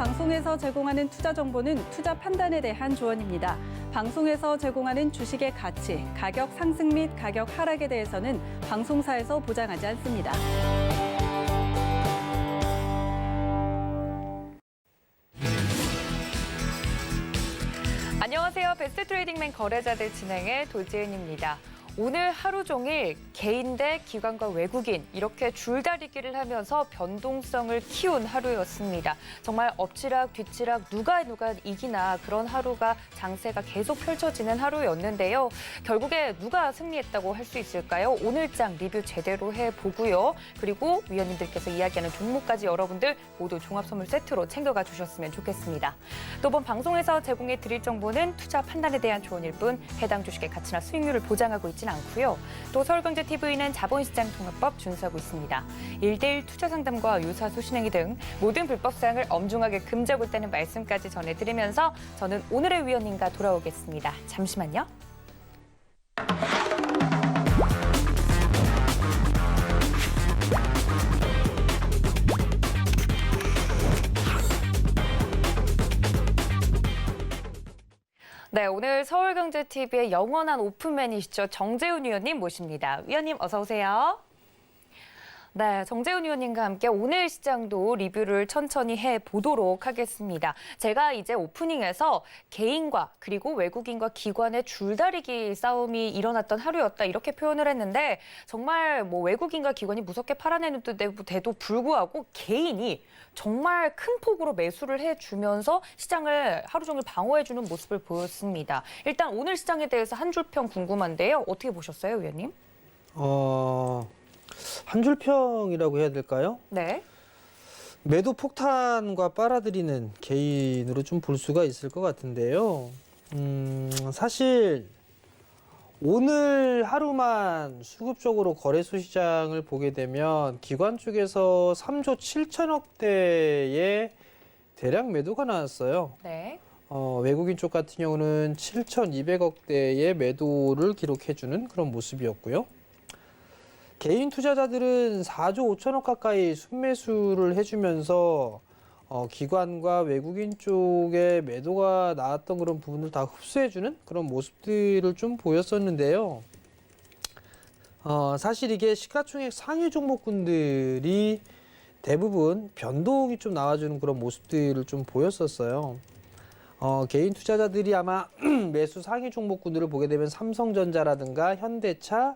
방송에서 제공하는 투자 정보는 투자 판단에 대한 조언입니다. 방송에서 제공하는 주식의 가치, 가격 상승 및 가격 하락에 대해서는 방송사에서 보장하지 않습니다. 안녕하세요. 베스트 트레이딩맨 거래자들 진행의 도지은입니다. 오늘 하루 종일 개인 대 기관과 외국인 이렇게 줄다리기를 하면서 변동성을 키운 하루였습니다. 정말 엎치락 뒤치락 누가 이기나 그런 하루가 장세가 계속 펼쳐지는 하루였는데요. 결국에 누가 승리했다고 할 수 있을까요? 오늘장 리뷰 제대로 해보고요. 그리고 위원님들께서 이야기하는 종목까지 여러분들 모두 종합선물 세트로 챙겨가 주셨으면 좋겠습니다. 또 본 방송에서 제공해 드릴 정보는 투자 판단에 대한 조언일 뿐 해당 주식의 가치나 수익률을 보장하고 있지 않고요. 또 서울경제TV는 자본시장 통합법 준수하고 있습니다. 1:1 투자 상담과 유사 수신행위 등 모든 불법 사항을 엄중하게 금지하고 있다는 말씀까지 전해드리면서 저는 오늘의 위원님과 돌아오겠습니다. 잠시만요. 네, 오늘 서울경제TV의 영원한 오픈맨이시죠. 정재훈 위원님 모십니다. 위원님 어서 오세요. 네, 정재훈 위원님과 함께 오늘 시장도 리뷰를 천천히 해보도록 하겠습니다. 제가 이제 오프닝에서 개인과 그리고 외국인과 기관의 줄다리기 싸움이 일어났던 하루였다 이렇게 표현을 했는데 정말 뭐 외국인과 기관이 무섭게 팔아내는데도 불구하고 개인이 정말 큰 폭으로 매수를 해주면서 시장을 하루 종일 방어해주는 모습을 보였습니다. 일단 오늘 시장에 대해서 한 줄 평 궁금한데요. 어떻게 보셨어요, 위원님? 한 줄 평이라고 해야 될까요? 네. 매도 폭탄과 빨아들이는 개인으로 좀 볼 수가 있을 것 같은데요. 사실 오늘 하루만 수급적으로 거래소 시장을 보게 되면 기관 쪽에서 3조 7천억 대의 대량 매도가 나왔어요. 네. 외국인 쪽 같은 경우는 7,200억 대의 매도를 기록해주는 그런 모습이었고요. 개인 투자자들은 4조 5천억 가까이 순매수를 해주면서 기관과 외국인 쪽에 매도가 나왔던 그런 부분을 다 흡수해주는 그런 모습들을 좀 보였었는데요. 사실 이게 시가총액 상위 종목군들이 대부분 변동이 좀 나와주는 그런 모습들을 좀 보였었어요. 개인 투자자들이 아마 매수 상위 종목군들을 보게 되면 삼성전자라든가 현대차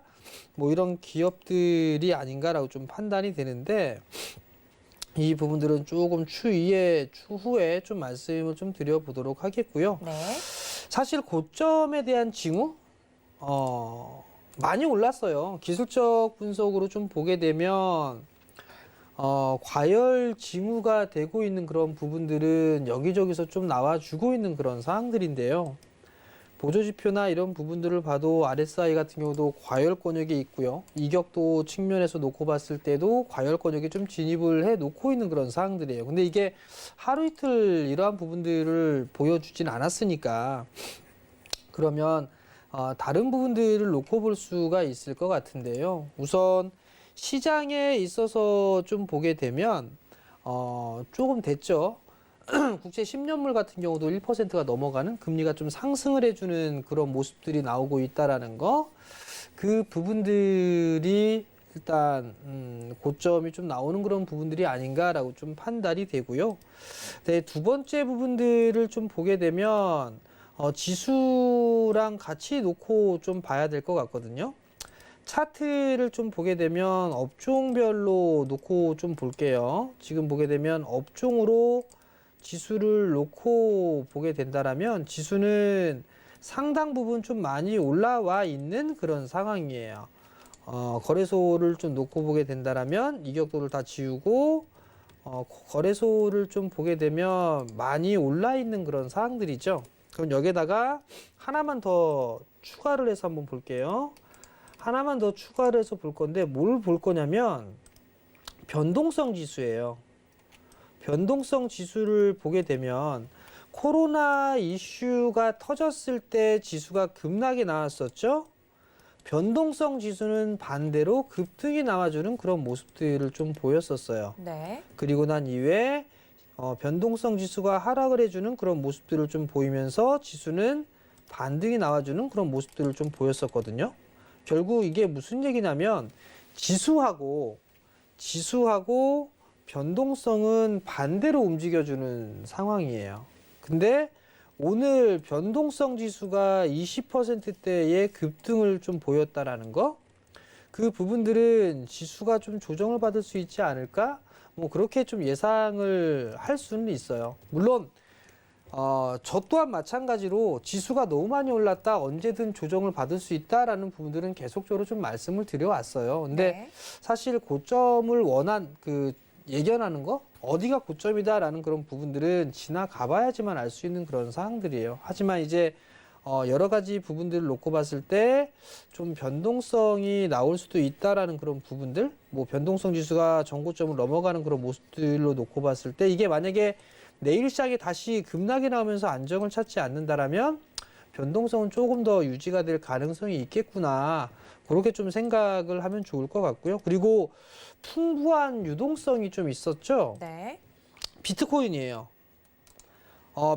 뭐 이런 기업들이 아닌가라고 좀 판단이 되는데 이 부분들은 조금 추후에 좀 말씀을 좀 드려보도록 하겠고요. 네. 사실 고점에 대한 징후 많이 올랐어요. 기술적 분석으로 좀 보게 되면 과열 징후가 되고 있는 그런 부분들은 여기저기서 좀 나와주고 있는 그런 사항들인데요. 보조지표나 이런 부분들을 봐도 RSI 같은 경우도 과열권역이 있고요. 이격도 측면에서 놓고 봤을 때도 과열권역에 좀 진입을 해 놓고 있는 그런 사항들이에요. 근데 이게 하루 이틀 이러한 부분들을 보여주진 않았으니까 그러면 다른 부분들을 놓고 볼 수가 있을 것 같은데요. 우선 시장에 있어서 좀 보게 되면 조금 됐죠. 국채 10년물 같은 경우도 1%가 넘어가는 금리가 좀 상승을 해주는 그런 모습들이 나오고 있다라는 거. 그 부분들이 일단 고점이 좀 나오는 그런 부분들이 아닌가라고 좀 판단이 되고요. 네, 두 번째 부분들을 좀 보게 되면 지수랑 같이 놓고 좀 봐야 될 것 같거든요. 차트를 좀 보게 되면 업종별로 놓고 좀 볼게요. 지금 보게 되면 업종으로 지수를 놓고 보게 된다라면 지수는 상당 부분 좀 많이 올라와 있는 그런 상황이에요. 거래소를 좀 놓고 보게 된다라면 이격도를 다 지우고 거래소를 좀 보게 되면 많이 올라 있는 그런 상황들이죠. 그럼 여기에다가 하나만 더 추가를 해서 한번 볼게요. 하나만 더 추가를 해서 볼 건데 뭘 볼 거냐면 변동성 지수예요. 변동성 지수를 보게 되면 코로나 이슈가 터졌을 때 지수가 급락이 나왔었죠. 변동성 지수는 반대로 급등이 나와주는 그런 모습들을 좀 보였었어요. 네. 그리고 난 이후에 변동성 지수가 하락을 해주는 그런 모습들을 좀 보이면서 지수는 반등이 나와주는 그런 모습들을 좀 보였었거든요. 결국 이게 무슨 얘기냐면 지수하고 변동성은 반대로 움직여주는 상황이에요. 근데 오늘 변동성 지수가 20%대의 급등을 좀 보였다라는 거, 그 부분들은 지수가 좀 조정을 받을 수 있지 않을까? 뭐 그렇게 좀 예상을 할 수는 있어요. 물론 저 또한 마찬가지로 지수가 너무 많이 올랐다 언제든 조정을 받을 수 있다라는 부분들은 계속적으로 좀 말씀을 드려왔어요. 근데 네. 사실 고점을 예견하는 거 어디가 고점이다라는 그런 부분들은 지나가 봐야지만 알 수 있는 그런 사항들이에요. 하지만 이제 여러 가지 부분들을 놓고 봤을 때 좀 변동성이 나올 수도 있다라는 그런 부분들, 뭐 변동성 지수가 전고점을 넘어가는 그런 모습들로 놓고 봤을 때 이게 만약에 내일 시장에 다시 급락이 나오면서 안정을 찾지 않는다라면 변동성은 조금 더 유지가 될 가능성이 있겠구나. 그렇게 좀 생각을 하면 좋을 것 같고요. 그리고 풍부한 유동성이 좀 있었죠. 네. 비트코인이에요.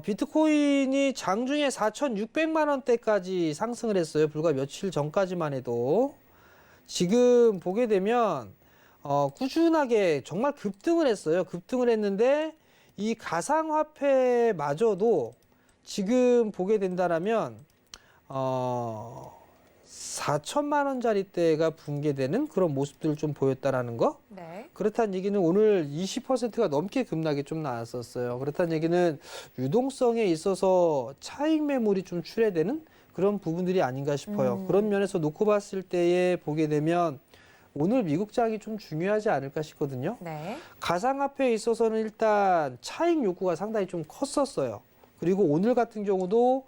비트코인이 장중에 4,600만 원대까지 상승을 했어요. 불과 며칠 전까지만 해도. 지금 보게 되면 꾸준하게 정말 급등을 했어요. 급등을 했는데 이 가상화폐마저도 지금 보게 된다라면 4천만 원짜리대가 붕괴되는 그런 모습들을 좀 보였다라는 거. 네. 그렇다는 얘기는 오늘 20%가 넘게 급락이 좀 나왔었어요. 그렇다는 얘기는 유동성에 있어서 차익 매물이 좀 출회되는 그런 부분들이 아닌가 싶어요. 그런 면에서 놓고 봤을 때에 보게 되면 오늘 미국장이 좀 중요하지 않을까 싶거든요. 네. 가상화폐에 있어서는 일단 차익 욕구가 상당히 좀 컸었어요. 그리고 오늘 같은 경우도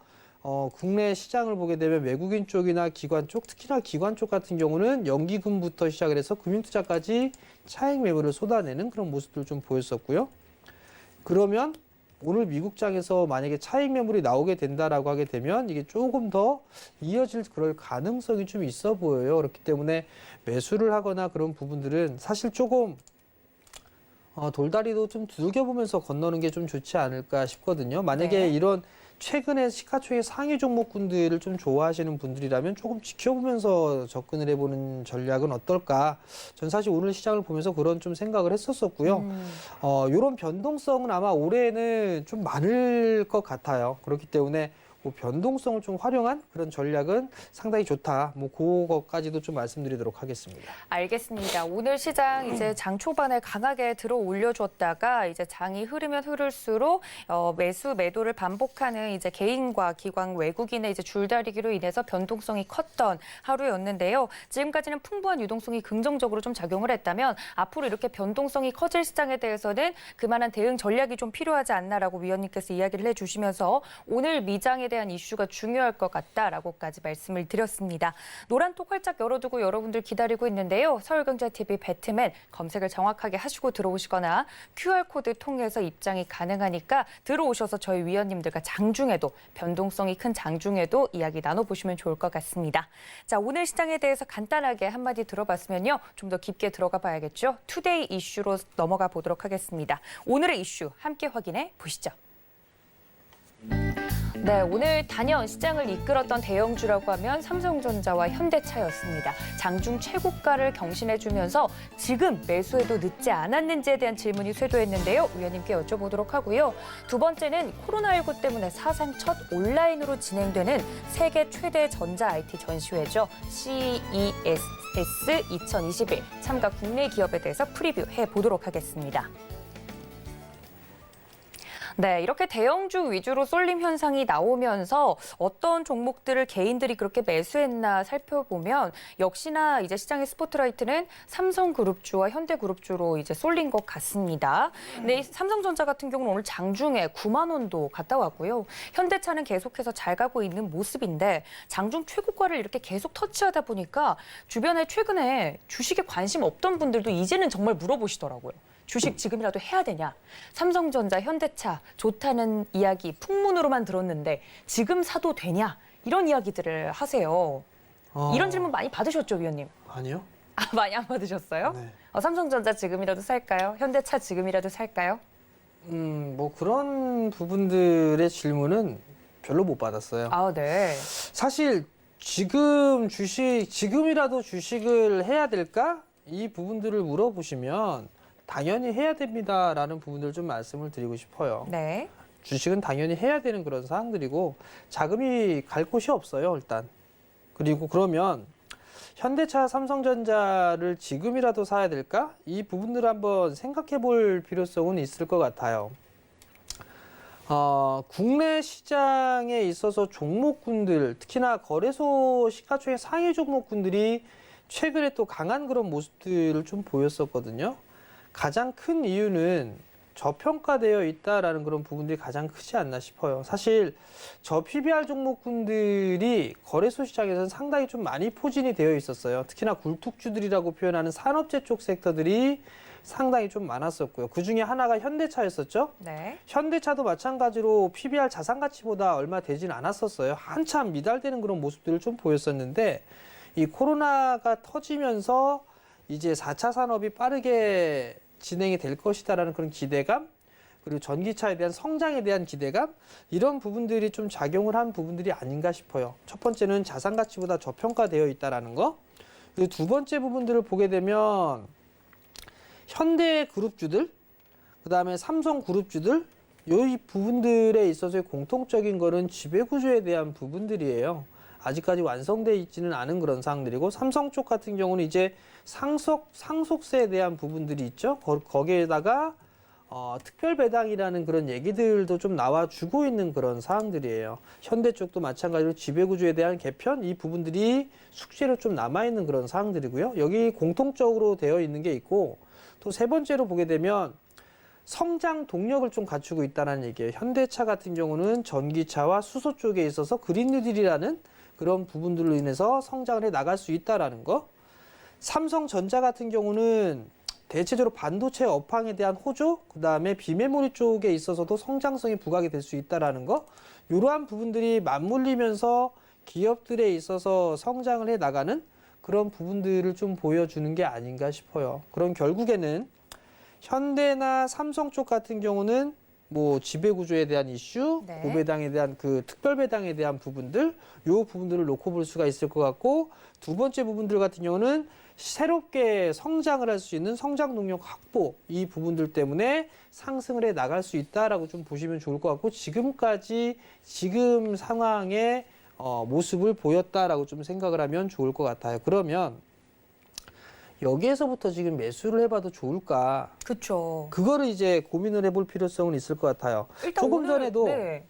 국내 시장을 보게 되면 외국인 쪽이나 기관 쪽, 특히나 기관 쪽 같은 경우는 연기금부터 시작을 해서 금융투자까지 차익 매물을 쏟아내는 그런 모습들을 좀 보였었고요. 그러면 오늘 미국장에서 만약에 차익 매물이 나오게 된다라고 하게 되면 이게 조금 더 이어질 그럴 가능성이 좀 있어 보여요. 그렇기 때문에 매수를 하거나 그런 부분들은 사실 조금 돌다리도 좀 두들겨보면서 건너는 게 좀 좋지 않을까 싶거든요. 만약에 네. 이런 최근에 시가총액 상위 종목군들을 좀 좋아하시는 분들이라면 조금 지켜보면서 접근을 해보는 전략은 어떨까? 전 사실 오늘 시장을 보면서 그런 좀 생각을 했었었고요. 이런 변동성은 아마 올해는 좀 많을 것 같아요. 그렇기 때문에 뭐 변동성을 좀 활용한 그런 전략은 상당히 좋다. 뭐 그거까지도 좀 말씀드리도록 하겠습니다. 알겠습니다. 오늘 시장 이제 장 초반에 강하게 들어 올려줬다가 이제 장이 흐르면 흐를수록 매수 매도를 반복하는 이제 개인과 기관 외국인의 이제 줄다리기로 인해서 변동성이 컸던 하루였는데요. 지금까지는 풍부한 유동성이 긍정적으로 좀 작용을 했다면 앞으로 이렇게 변동성이 커질 시장에 대해서는 그만한 대응 전략이 좀 필요하지 않나라고 위원님께서 이야기를 해주시면서 오늘 미장에 대한 이슈가 중요할 것 같다라고까지 말씀을 드렸습니다. 노란톡 활짝 열어두고 여러분들 기다리고 있는데요. 서울경제TV 배트맨 검색을 정확하게 하시고 들어오시거나 QR코드 통해서 입장이 가능하니까 들어오셔서 저희 위원님들과 장중에도 변동성이 큰 장중에도 이야기 나눠보시면 좋을 것 같습니다. 자, 오늘 시장에 대해서 간단하게 한마디 들어봤으면요. 좀 더 깊게 들어가 봐야겠죠. 투데이 이슈로 넘어가 보도록 하겠습니다. 오늘의 이슈 함께 확인해 보시죠. 네, 오늘 단연 시장을 이끌었던 대형주라고 하면 삼성전자와 현대차였습니다. 장중 최고가를 경신해주면서 지금 매수해도 늦지 않았는지에 대한 질문이 쇄도했는데요. 위원님께 여쭤보도록 하고요. 두 번째는 코로나19 때문에 사상 첫 온라인으로 진행되는 세계 최대 전자 IT 전시회죠. CES 2021 참가 국내 기업에 대해서 프리뷰해 보도록 하겠습니다. 네, 이렇게 대형주 위주로 쏠림 현상이 나오면서 어떤 종목들을 개인들이 그렇게 매수했나 살펴보면 역시나 이제 시장의 스포트라이트는 삼성그룹주와 현대그룹주로 이제 쏠린 것 같습니다. 근데 이 삼성전자 같은 경우는 오늘 장중에 9만 원도 갔다 왔고요. 현대차는 계속해서 잘 가고 있는 모습인데 장중 최고가를 이렇게 계속 터치하다 보니까 주변에 최근에 주식에 관심 없던 분들도 이제는 정말 물어보시더라고요. 주식 지금이라도 해야 되냐? 삼성전자, 현대차 좋다는 이야기 풍문으로만 들었는데 지금 사도 되냐? 이런 이야기들을 하세요. 이런 질문 많이 받으셨죠, 위원님? 아니요. 많이 안 받으셨어요? 네. 삼성전자 지금이라도 살까요? 현대차 지금이라도 살까요? 뭐 그런 부분들의 질문은 별로 못 받았어요. 아, 네. 사실 지금이라도 주식을 해야 될까? 이 부분들을 물어보시면 당연히 해야 됩니다라는 부분들을 좀 말씀을 드리고 싶어요. 네. 주식은 당연히 해야 되는 그런 사항들이고 자금이 갈 곳이 없어요, 일단. 그리고 그러면 현대차, 삼성전자를 지금이라도 사야 될까? 이 부분들을 한번 생각해 볼 필요성은 있을 것 같아요. 국내 시장에 있어서 종목군들, 특히나 거래소 시가총액 상위 종목군들이 최근에 또 강한 그런 모습들을 좀 보였었거든요. 가장 큰 이유는 저평가되어 있다라는 그런 부분들이 가장 크지 않나 싶어요. 사실 저 PBR 종목군들이 거래소 시장에서는 상당히 좀 많이 포진이 되어 있었어요. 특히나 굴뚝주들이라고 표현하는 산업재 쪽 섹터들이 상당히 좀 많았었고요. 그 중에 하나가 현대차였었죠. 네. 현대차도 마찬가지로 PBR 자산 가치보다 얼마 되진 않았었어요. 한참 미달되는 그런 모습들을 좀 보였었는데 이 코로나가 터지면서 이제 4차 산업이 빠르게 진행이 될 것이다라는 그런 기대감, 그리고 전기차에 대한 성장에 대한 기대감, 이런 부분들이 좀 작용을 한 부분들이 아닌가 싶어요. 첫 번째는 자산 가치보다 저평가되어 있다라는 거. 그리고 두 번째 부분들을 보게 되면 현대 그룹주들, 그다음에 삼성 그룹주들, 이 부분들에 있어서의 공통적인 거는 지배구조에 대한 부분들이에요. 아직까지 완성되어 있지는 않은 그런 사항들이고, 삼성 쪽 같은 경우는 이제 상속세에 대한 부분들이 있죠. 거기에다가 특별 배당이라는 그런 얘기들도 좀 나와주고 있는 그런 사항들이에요. 현대 쪽도 마찬가지로 지배구조에 대한 개편, 이 부분들이 숙제로 좀 남아있는 그런 사항들이고요. 여기 공통적으로 되어 있는 게 있고, 또 세 번째로 보게 되면 성장 동력을 좀 갖추고 있다는 얘기예요. 현대차 같은 경우는 전기차와 수소 쪽에 있어서 그린 뉴딜이라는 그런 부분들로 인해서 성장을 해 나갈 수 있다라는 거. 삼성전자 같은 경우는 대체적으로 반도체 업황에 대한 호조, 그다음에 비메모리 쪽에 있어서도 성장성이 부각이 될 수 있다라는 거. 이러한 부분들이 맞물리면서 기업들에 있어서 성장을 해 나가는 그런 부분들을 좀 보여주는 게 아닌가 싶어요. 그럼 결국에는 현대나 삼성 쪽 같은 경우는 뭐 지배구조에 대한 이슈, 네. 고배당에 대한 그 특별배당에 대한 부분들, 요 부분들을 놓고 볼 수가 있을 것 같고, 두 번째 부분들 같은 경우는 새롭게 성장을 할 수 있는 성장 동력 확보, 이 부분들 때문에 상승을 해 나갈 수 있다라고 좀 보시면 좋을 것 같고, 지금 상황의 모습을 보였다라고 좀 생각을 하면 좋을 것 같아요. 그러면 여기에서부터 지금 매수를 해봐도 좋을까? 그렇죠. 그거를 이제 고민을 해볼 필요성은 있을 것 같아요. 일단 조금 오늘, 전에도 네.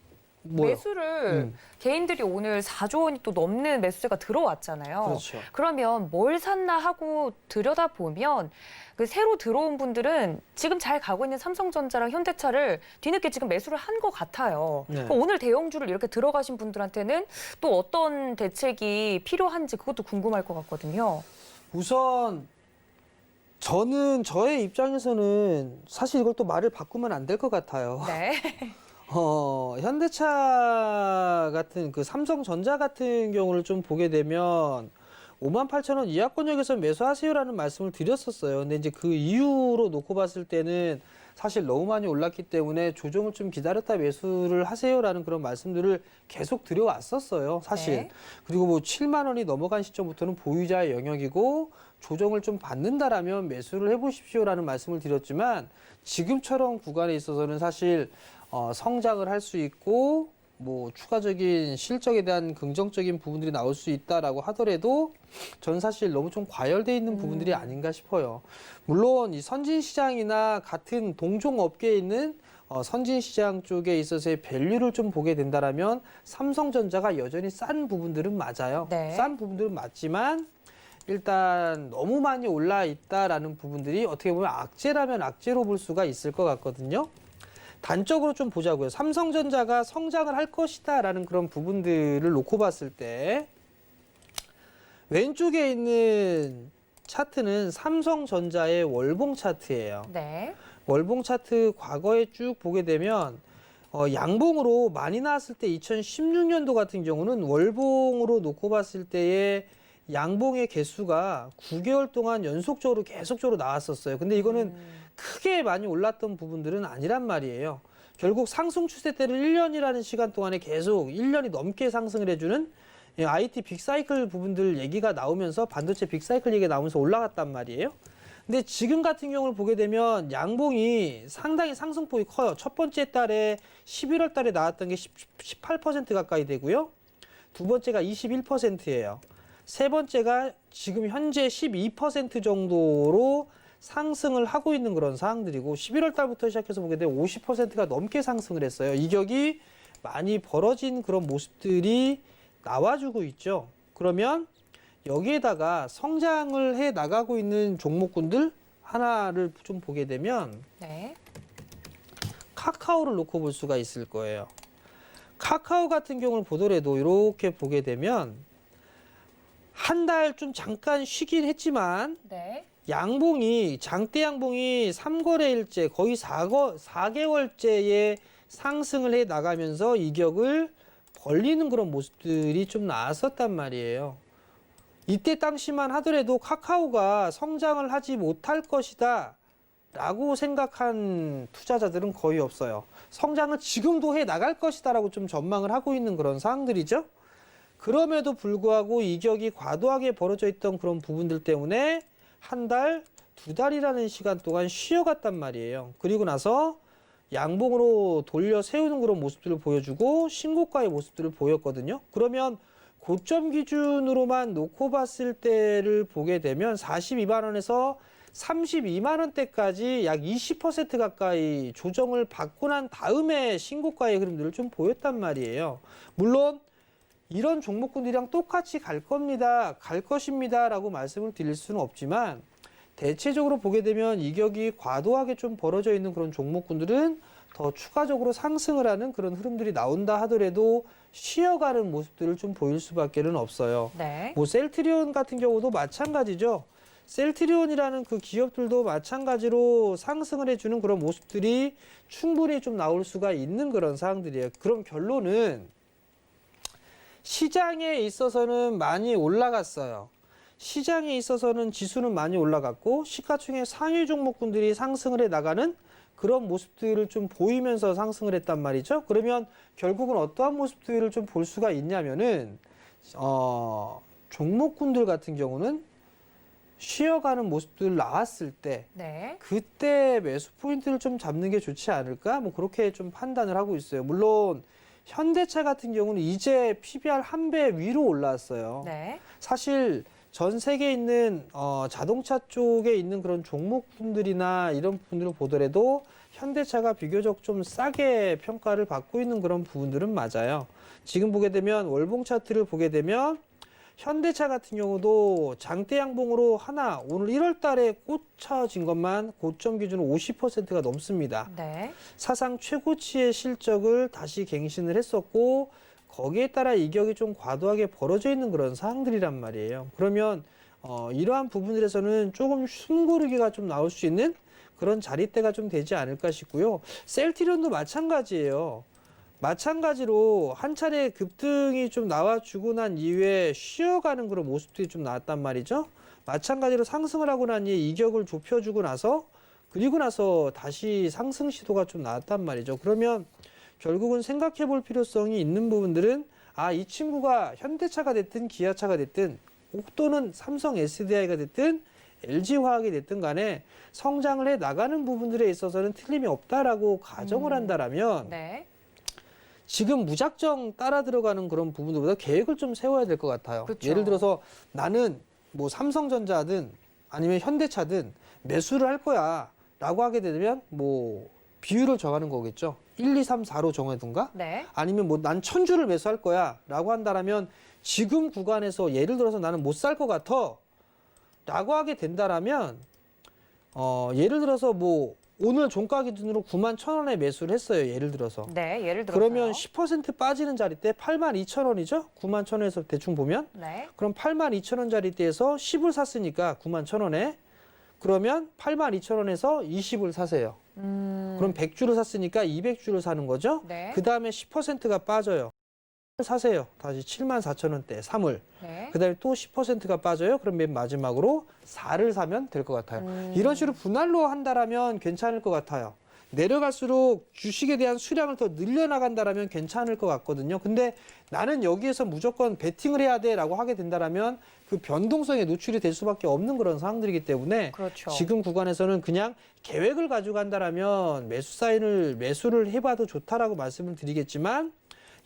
뭐요? 매수를 개인들이 오늘 4조 원이 또 넘는 매수세가 들어왔잖아요. 그렇죠. 그러면 뭘 샀나 하고 들여다보면 그 새로 들어온 분들은 지금 잘 가고 있는 삼성전자랑 현대차를 뒤늦게 지금 매수를 한 것 같아요. 네. 그럼 오늘 대형주를 이렇게 들어가신 분들한테는 또 어떤 대책이 필요한지 그것도 궁금할 것 같거든요. 우선 저의 입장에서는 사실 이걸 또 말을 바꾸면 안 될 것 같아요. 네. 현대차 같은 그 삼성전자 같은 경우를 좀 보게 되면 58,000원 이하권역에서 매수하세요라는 말씀을 드렸었어요. 근데 이제 그 이후로 놓고 봤을 때는 사실 너무 많이 올랐기 때문에 조정을 좀 기다렸다 매수를 하세요라는 그런 말씀들을 계속 드려왔었어요. 사실. 네. 그리고 뭐 7만 원이 넘어간 시점부터는 보유자의 영역이고 조정을 좀 받는다라면 매수를 해보십시오라는 말씀을 드렸지만 지금처럼 구간에 있어서는 사실 성장을 할 수 있고 뭐 추가적인 실적에 대한 긍정적인 부분들이 나올 수 있다라고 하더라도 저는 사실 너무 좀 과열돼 있는 부분들이 아닌가 싶어요. 물론 이 선진 시장이나 같은 동종 업계에 있는 선진 시장 쪽에 있어서의 밸류를 좀 보게 된다라면 삼성전자가 여전히 싼 부분들은 맞아요. 네. 싼 부분들은 맞지만 일단 너무 많이 올라 있다라는 부분들이 어떻게 보면 악재라면 악재로 볼 수가 있을 것 같거든요. 단적으로 좀 보자고요. 삼성전자가 성장을 할 것이다라는 그런 부분들을 놓고 봤을 때 왼쪽에 있는 차트는 삼성전자의 월봉 차트예요. 네. 월봉 차트 과거에 쭉 보게 되면 양봉으로 많이 나왔을 때 2016년도 같은 경우는 월봉으로 놓고 봤을 때의 양봉의 개수가 9개월 동안 연속적으로 계속적으로 나왔었어요. 근데 이거는 크게 많이 올랐던 부분들은 아니란 말이에요. 결국 상승 추세대를 1년이라는 시간 동안에 계속 1년이 넘게 상승을 해주는 IT 빅사이클 부분들 얘기가 나오면서 반도체 빅사이클 얘기가 나오면서 올라갔단 말이에요. 근데 지금 같은 경우를 보게 되면 양봉이 상당히 상승폭이 커요. 첫 번째 달에 11월 달에 나왔던 게 18% 가까이 되고요. 두 번째가 21%예요. 세 번째가 지금 현재 12% 정도로 상승을 하고 있는 그런 상황들이고 11월 달부터 시작해서 보게 되면 50%가 넘게 상승을 했어요. 이격이 많이 벌어진 그런 모습들이 나와주고 있죠. 그러면 여기에다가 성장을 해 나가고 있는 종목군들 하나를 좀 보게 되면 네. 카카오를 놓고 볼 수가 있을 거예요. 카카오 같은 경우를 보더라도 이렇게 보게 되면 한 달 좀 잠깐 쉬긴 했지만 네. 양봉이 장대 양봉이 3거래일째 거의 4개월째의 상승을 해 나가면서 이격을 벌리는 그런 모습들이 좀 나왔었단 말이에요. 이때 당시만 하더라도 카카오가 성장을 하지 못할 것이다 라고 생각한 투자자들은 거의 없어요. 성장을 지금도 해 나갈 것이다 라고 좀 전망을 하고 있는 그런 상황들이죠. 그럼에도 불구하고 이격이 과도하게 벌어져 있던 그런 부분들 때문에 한 달, 두 달이라는 시간 동안 쉬어갔단 말이에요. 그리고 나서 양봉으로 돌려 세우는 그런 모습들을 보여주고 신고가의 모습들을 보였거든요. 그러면 고점 기준으로만 놓고 봤을 때를 보게 되면 42만 원에서 32만 원대까지 약 20% 가까이 조정을 받고 난 다음에 신고가의 흐름들을 좀 보였단 말이에요. 물론 이런 종목군들이랑 똑같이 갈 겁니다, 갈 것입니다 라고 말씀을 드릴 수는 없지만 대체적으로 보게 되면 이격이 과도하게 좀 벌어져 있는 그런 종목군들은 더 추가적으로 상승을 하는 그런 흐름들이 나온다 하더라도 쉬어가는 모습들을 좀 보일 수밖에는 없어요. 네. 뭐 셀트리온 같은 경우도 마찬가지죠. 셀트리온이라는 그 기업들도 마찬가지로 상승을 해주는 그런 모습들이 충분히 좀 나올 수가 있는 그런 사항들이에요. 그럼 결론은 시장에 있어서는 많이 올라갔어요. 시장에 있어서는 지수는 많이 올라갔고 시가총액 상위 종목군들이 상승을 해 나가는 그런 모습들을 좀 보이면서 상승을 했단 말이죠. 그러면 결국은 어떠한 모습들을 좀 볼 수가 있냐면은 종목군들 같은 경우는 쉬어가는 모습들 나왔을 때 네. 그때 매수 포인트를 좀 잡는 게 좋지 않을까? 뭐 그렇게 좀 판단을 하고 있어요. 물론 현대차 같은 경우는 이제 PBR 1배 위로 올라왔어요. 네. 사실 전 세계에 있는 자동차 쪽에 있는 그런 종목분들이나 이런 부분들을 보더라도 현대차가 비교적 좀 싸게 평가를 받고 있는 그런 부분들은 맞아요. 지금 보게 되면 월봉 차트를 보게 되면 현대차 같은 경우도 장대 양봉으로 하나 오늘 1월 달에 꽂혀진 것만 고점 기준으로 50%가 넘습니다. 네. 사상 최고치의 실적을 다시 갱신을 했었고 거기에 따라 이격이 좀 과도하게 벌어져 있는 그런 상황들이란 말이에요. 그러면 이러한 부분들에서는 조금 숨고르기가 좀 나올 수 있는 그런 자리대가 좀 되지 않을까 싶고요. 셀트리온도 마찬가지예요. 마찬가지로 한 차례 급등이 좀 나와주고 난 이후에 쉬어가는 그런 모습들이 좀 나왔단 말이죠. 마찬가지로 상승을 하고 난 이후에 이격을 좁혀주고 나서 그리고 나서 다시 상승 시도가 좀 나왔단 말이죠. 그러면 결국은 생각해 볼 필요성이 있는 부분들은 이 친구가 현대차가 됐든 기아차가 됐든 또는 삼성 SDI가 됐든 LG화학이 됐든 간에 성장을 해 나가는 부분들에 있어서는 틀림이 없다라고 가정을 한다라면 네. 지금 무작정 따라 들어가는 그런 부분들보다 계획을 좀 세워야 될 것 같아요. 그쵸. 예를 들어서 나는 뭐 삼성전자든 아니면 현대차든 매수를 할 거야 라고 하게 되면 뭐 비율을 정하는 거겠죠. 1, 2, 3, 4로 정하든가 네. 아니면 뭐 난 1000주를 매수할 거야 라고 한다라면 지금 구간에서 예를 들어서 나는 못 살 것 같아 라고 하게 된다라면 예를 들어서 뭐 오늘 종가 기준으로 91,000원에 매수를 했어요. 예를 들어서. 네. 예를 들어서 그러면 10% 빠지는 자리대 82,000원이죠. 91,000원에서 대충 보면. 네. 그럼 82,000원 자리대에서 10을 샀으니까 91,000원에 그러면 82,000원에서 20을 사세요. 그럼 100주를 샀으니까 200주를 사는 거죠. 네. 그 다음에 10%가 빠져요. 사세요. 다시 74,000원대 3을. 네. 그다음에 또 10%가 빠져요. 그럼 맨 마지막으로 4를 사면 될 것 같아요. 이런 식으로 분할로 한다라면 괜찮을 것 같아요. 내려갈수록 주식에 대한 수량을 더 늘려나간다라면 괜찮을 것 같거든요. 근데 나는 여기에서 무조건 베팅을 해야 돼라고 하게 된다라면 그 변동성에 노출이 될 수밖에 없는 그런 상황들이기 때문에 그렇죠. 지금 구간에서는 그냥 계획을 가지고 간다라면 매수를 해봐도 좋다라고 말씀을 드리겠지만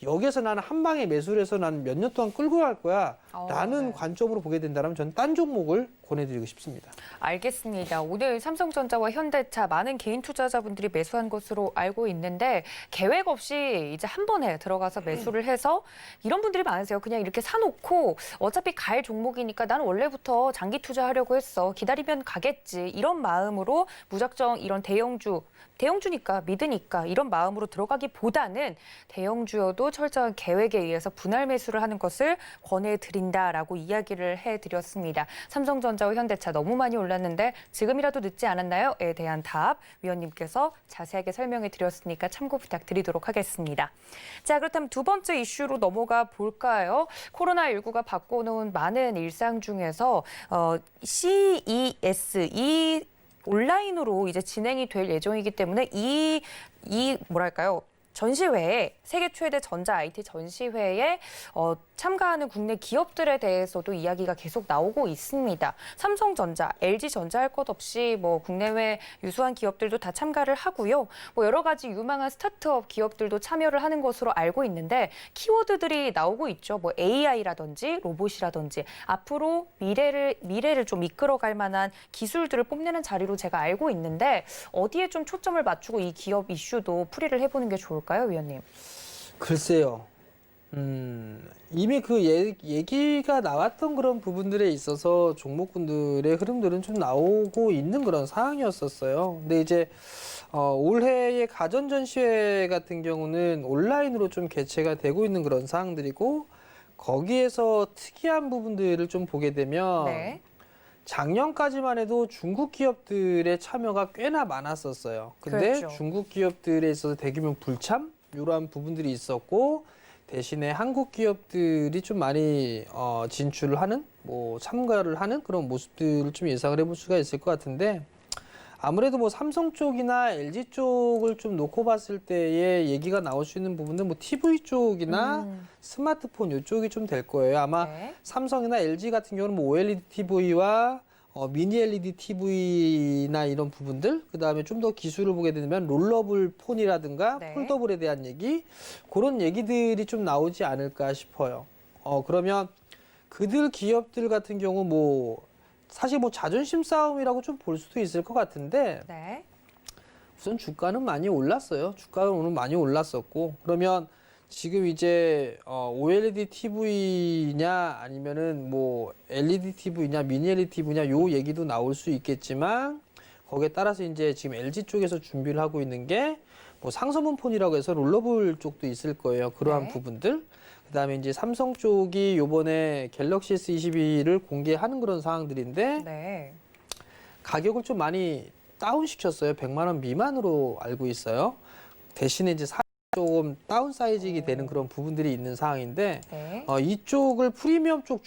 여기에서 나는 한 방에 매수를 해서 나는 몇 년 동안 끌고 갈 거야 라는 네. 관점으로 보게 된다면 저는 딴 종목을 권해드리고 싶습니다. 알겠습니다. 오늘 삼성전자와 현대차 많은 개인 투자자분들이 매수한 것으로 알고 있는데 계획 없이 이제 한 번에 들어가서 매수를 해서 이런 분들이 많으세요. 그냥 이렇게 사놓고 어차피 갈 종목이니까 나는 원래부터 장기 투자하려고 했어. 기다리면 가겠지. 이런 마음으로 무작정 이런 대형주니까 믿으니까 이런 마음으로 들어가기보다는 대형주여도 철저한 계획에 의해서 분할 매수를 하는 것을 권해드린다라고 이야기를 해드렸습니다. 삼성전자와 현대차 너무 많이 올랐는데 지금이라도 늦지 않았나요?에 대한 답 위원님께서 자세하게 설명해 드렸으니까 참고 부탁드리도록 하겠습니다. 자, 그렇다면 두 번째 이슈로 넘어가 볼까요? 코로나19가 바꿔놓은 많은 일상 중에서 CES, 온라인으로 이제 진행이 될 예정이기 때문에 뭐랄까요? 전시회에 세계 최대 전자 IT 전시회에 참가하는 국내 기업들에 대해서도 이야기가 계속 나오고 있습니다. 삼성전자, LG전자 할 것 없이 뭐 국내외 유수한 기업들도 다 참가를 하고요. 뭐 여러 가지 유망한 스타트업 기업들도 참여를 하는 것으로 알고 있는데 키워드들이 나오고 있죠. 뭐 AI라든지 로봇이라든지 앞으로 미래를 좀 이끌어갈 만한 기술들을 뽐내는 자리로 제가 알고 있는데 어디에 좀 초점을 맞추고 이 기업 이슈도 풀이를 해보는 게 좋을까요, 위원님? 글쎄요. 이미 그 얘기가 나왔던 그런 부분들에 있어서 종목군들의 흐름들은 좀 나오고 있는 그런 상황이었었어요. 근데 이제 올해의 가전 전시회 같은 경우는 온라인으로 좀 개최가 되고 있는 그런 상황들이고 거기에서 특이한 부분들을 좀 보게 되면 네. 작년까지만 해도 중국 기업들의 참여가 꽤나 많았었어요. 근데 그렇죠. 중국 기업들에 있어서 대규모 불참 이러한 부분들이 있었고 대신에 한국 기업들이 좀 많이 진출을 하는 뭐 참가를 하는 그런 모습들을 좀 예상을 해볼 수가 있을 것 같은데 아무래도 뭐 삼성 쪽이나 LG 쪽을 좀 놓고 봤을 때의 얘기가 나올 수 있는 부분은 뭐 TV 쪽이나 스마트폰 이쪽이 좀 될 거예요. 아마 네. 삼성이나 LG 같은 경우는 뭐 OLED TV와 미니 LED TV나 이런 부분들, 그 다음에 좀 더 기술을 보게 되면 롤러블 폰이라든가 네. 폴더블에 대한 얘기, 그런 얘기들이 좀 나오지 않을까 싶어요. 그러면 그들 기업들 같은 경우 뭐 사실 뭐 자존심 싸움이라고 좀 볼 수도 있을 것 같은데 네. 우선 주가는 많이 올랐어요. 주가는 오늘 많이 올랐었고 그러면 지금 이제 OLED TV냐 아니면은 뭐 LED TV냐 미니 LED TV냐 요 얘기도 나올 수 있겠지만 거기에 따라서 이제 지금 LG 쪽에서 준비를 하고 있는 게 뭐 상서문 폰이라고 해서 롤러블 쪽도 있을 거예요. 그러한 네. 부분들. 그다음에 이제 삼성 쪽이 요번에 갤럭시 S22를 공개하는 그런 상황들인데 네. 가격을 좀 많이 다운 시켰어요. 100만 원 미만으로 알고 있어요. 대신에 이제 조금 다운 사이즈가 되는 그런 부분들이 있는 상황인데 네. 이쪽을 프리미엄 쪽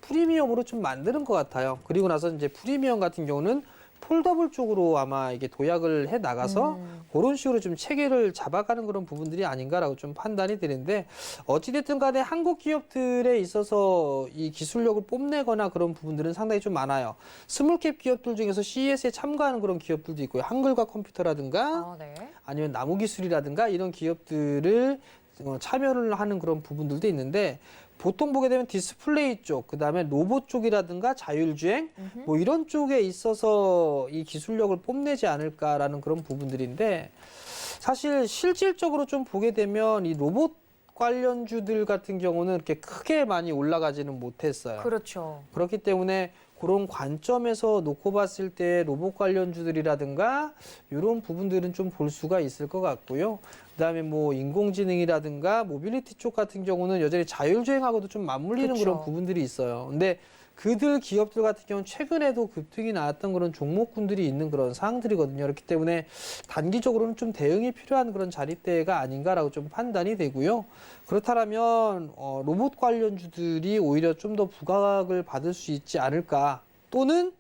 프리미엄으로 좀 만드는 것 같아요. 그리고 나서 이제 프리미엄 같은 경우는 폴더블 쪽으로 아마 이게 도약을 해 나가서 그런 식으로 좀 체계를 잡아가는 그런 부분들이 아닌가라고 좀 판단이 되는데 어찌됐든 간에 한국 기업들에 있어서 이 기술력을 뽐내거나 그런 부분들은 상당히 좀 많아요. 스몰캡 기업들 중에서 CES에 참가하는 그런 기업들도 있고요. 한글과 컴퓨터라든가 네. 아니면 나무기술이라든가 이런 기업들을 참여를 하는 그런 부분들도 있는데 보통 보게 되면 디스플레이 쪽, 그다음에 로봇 쪽이라든가 자율주행 뭐 이런 쪽에 있어서 이 기술력을 뽐내지 않을까라는 그런 부분들인데 사실 실질적으로 좀 보게 되면 이 로봇 관련주들 같은 경우는 이렇게 크게 많이 올라가지는 못했어요. 그렇죠. 그렇기 때문에 그런 관점에서 놓고 봤을 때 로봇 관련주들이라든가 이런 부분들은 좀 볼 수가 있을 것 같고요. 그다음에 뭐 인공지능이라든가 모빌리티 쪽 같은 경우는 여전히 자율주행하고도 좀 맞물리는 그쵸. 그런 부분들이 있어요. 근데 그들 기업들 같은 경우는 최근에도 급등이 나왔던 그런 종목군들이 있는 그런 상황들이거든요. 그렇기 때문에 단기적으로는 좀 대응이 필요한 그런 자리대가 아닌가라고 좀 판단이 되고요. 그렇다면 로봇 관련주들이 오히려 좀 더 부각을 받을 수 있지 않을까. 또는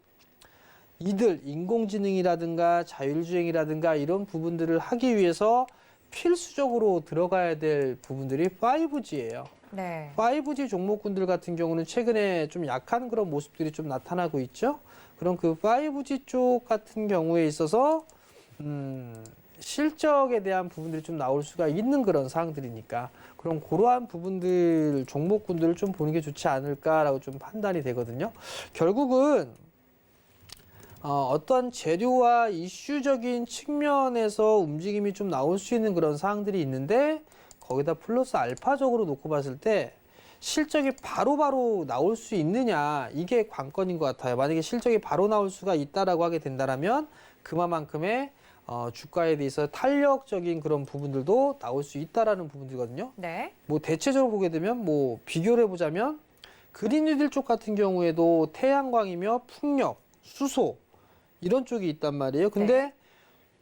이들 인공지능이라든가 자율주행이라든가 이런 부분들을 하기 위해서 필수적으로 들어가야 될 부분들이 5G예요. 네. 5G 종목군들 같은 경우는 최근에 좀 약한 그런 모습들이 좀 나타나고 있죠. 그럼 그 5G 쪽 같은 경우에 있어서 실적에 대한 부분들이 좀 나올 수가 있는 그런 사항들이니까 그럼 그러한 부분들 종목군들을 좀 보는 게 좋지 않을까라고 좀 판단이 되거든요. 결국은 어떤 재료와 이슈적인 측면에서 움직임이 좀 나올 수 있는 그런 사항들이 있는데 거기다 플러스 알파적으로 놓고 봤을 때 실적이 바로바로 나올 수 있느냐 이게 관건인 것 같아요. 만약에 실적이 바로 나올 수가 있다라고 하게 된다면 그만큼의 주가에 대해서 탄력적인 그런 부분들도 나올 수 있다라는 부분들이거든요. 네. 뭐 대체적으로 보게 되면 뭐 비교를 해보자면 그린니들 쪽 같은 경우에도 태양광이며 풍력, 수소 이런 쪽이 있단 말이에요. 근데 네.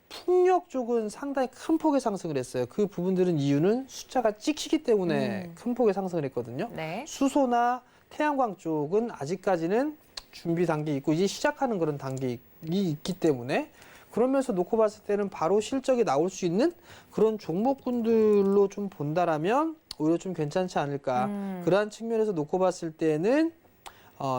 풍력 쪽은 상당히 큰 폭의 상승을 했어요. 그 부분들은 이유는 숫자가 찍히기 때문에 큰 폭의 상승을 했거든요. 네. 수소나 태양광 쪽은 아직까지는 준비 단계에 있고 이제 시작하는 그런 단계이 있기 때문에 그러면서 놓고 봤을 때는 바로 실적이 나올 수 있는 그런 종목군들로 좀 본다라면 오히려 좀 괜찮지 않을까. 그러한 측면에서 놓고 봤을 때는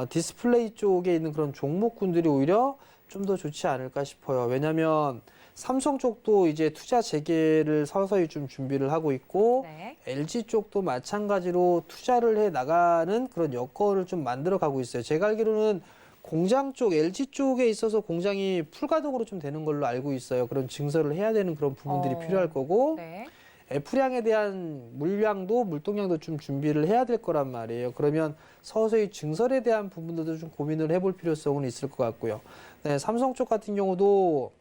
디스플레이 쪽에 있는 그런 종목군들이 오히려 좀 더 좋지 않을까 싶어요. 왜냐하면 삼성 쪽도 이제 투자 재개를 서서히 좀 준비를 하고 있고 네. LG 쪽도 마찬가지로 투자를 해 나가는 그런 여건을 좀 만들어 가고 있어요. 제가 알기로는 공장 쪽, LG 쪽에 있어서 공장이 풀가동으로 좀 되는 걸로 알고 있어요. 그런 증설을 해야 되는 그런 부분들이 필요할 거고 네. F량에 대한 물동량도 좀 준비를 해야 될 거란 말이에요. 그러면 서서히 증설에 대한 부분들도 좀 고민을 해볼 필요성은 있을 것 같고요. 네, 삼성 쪽 같은 경우도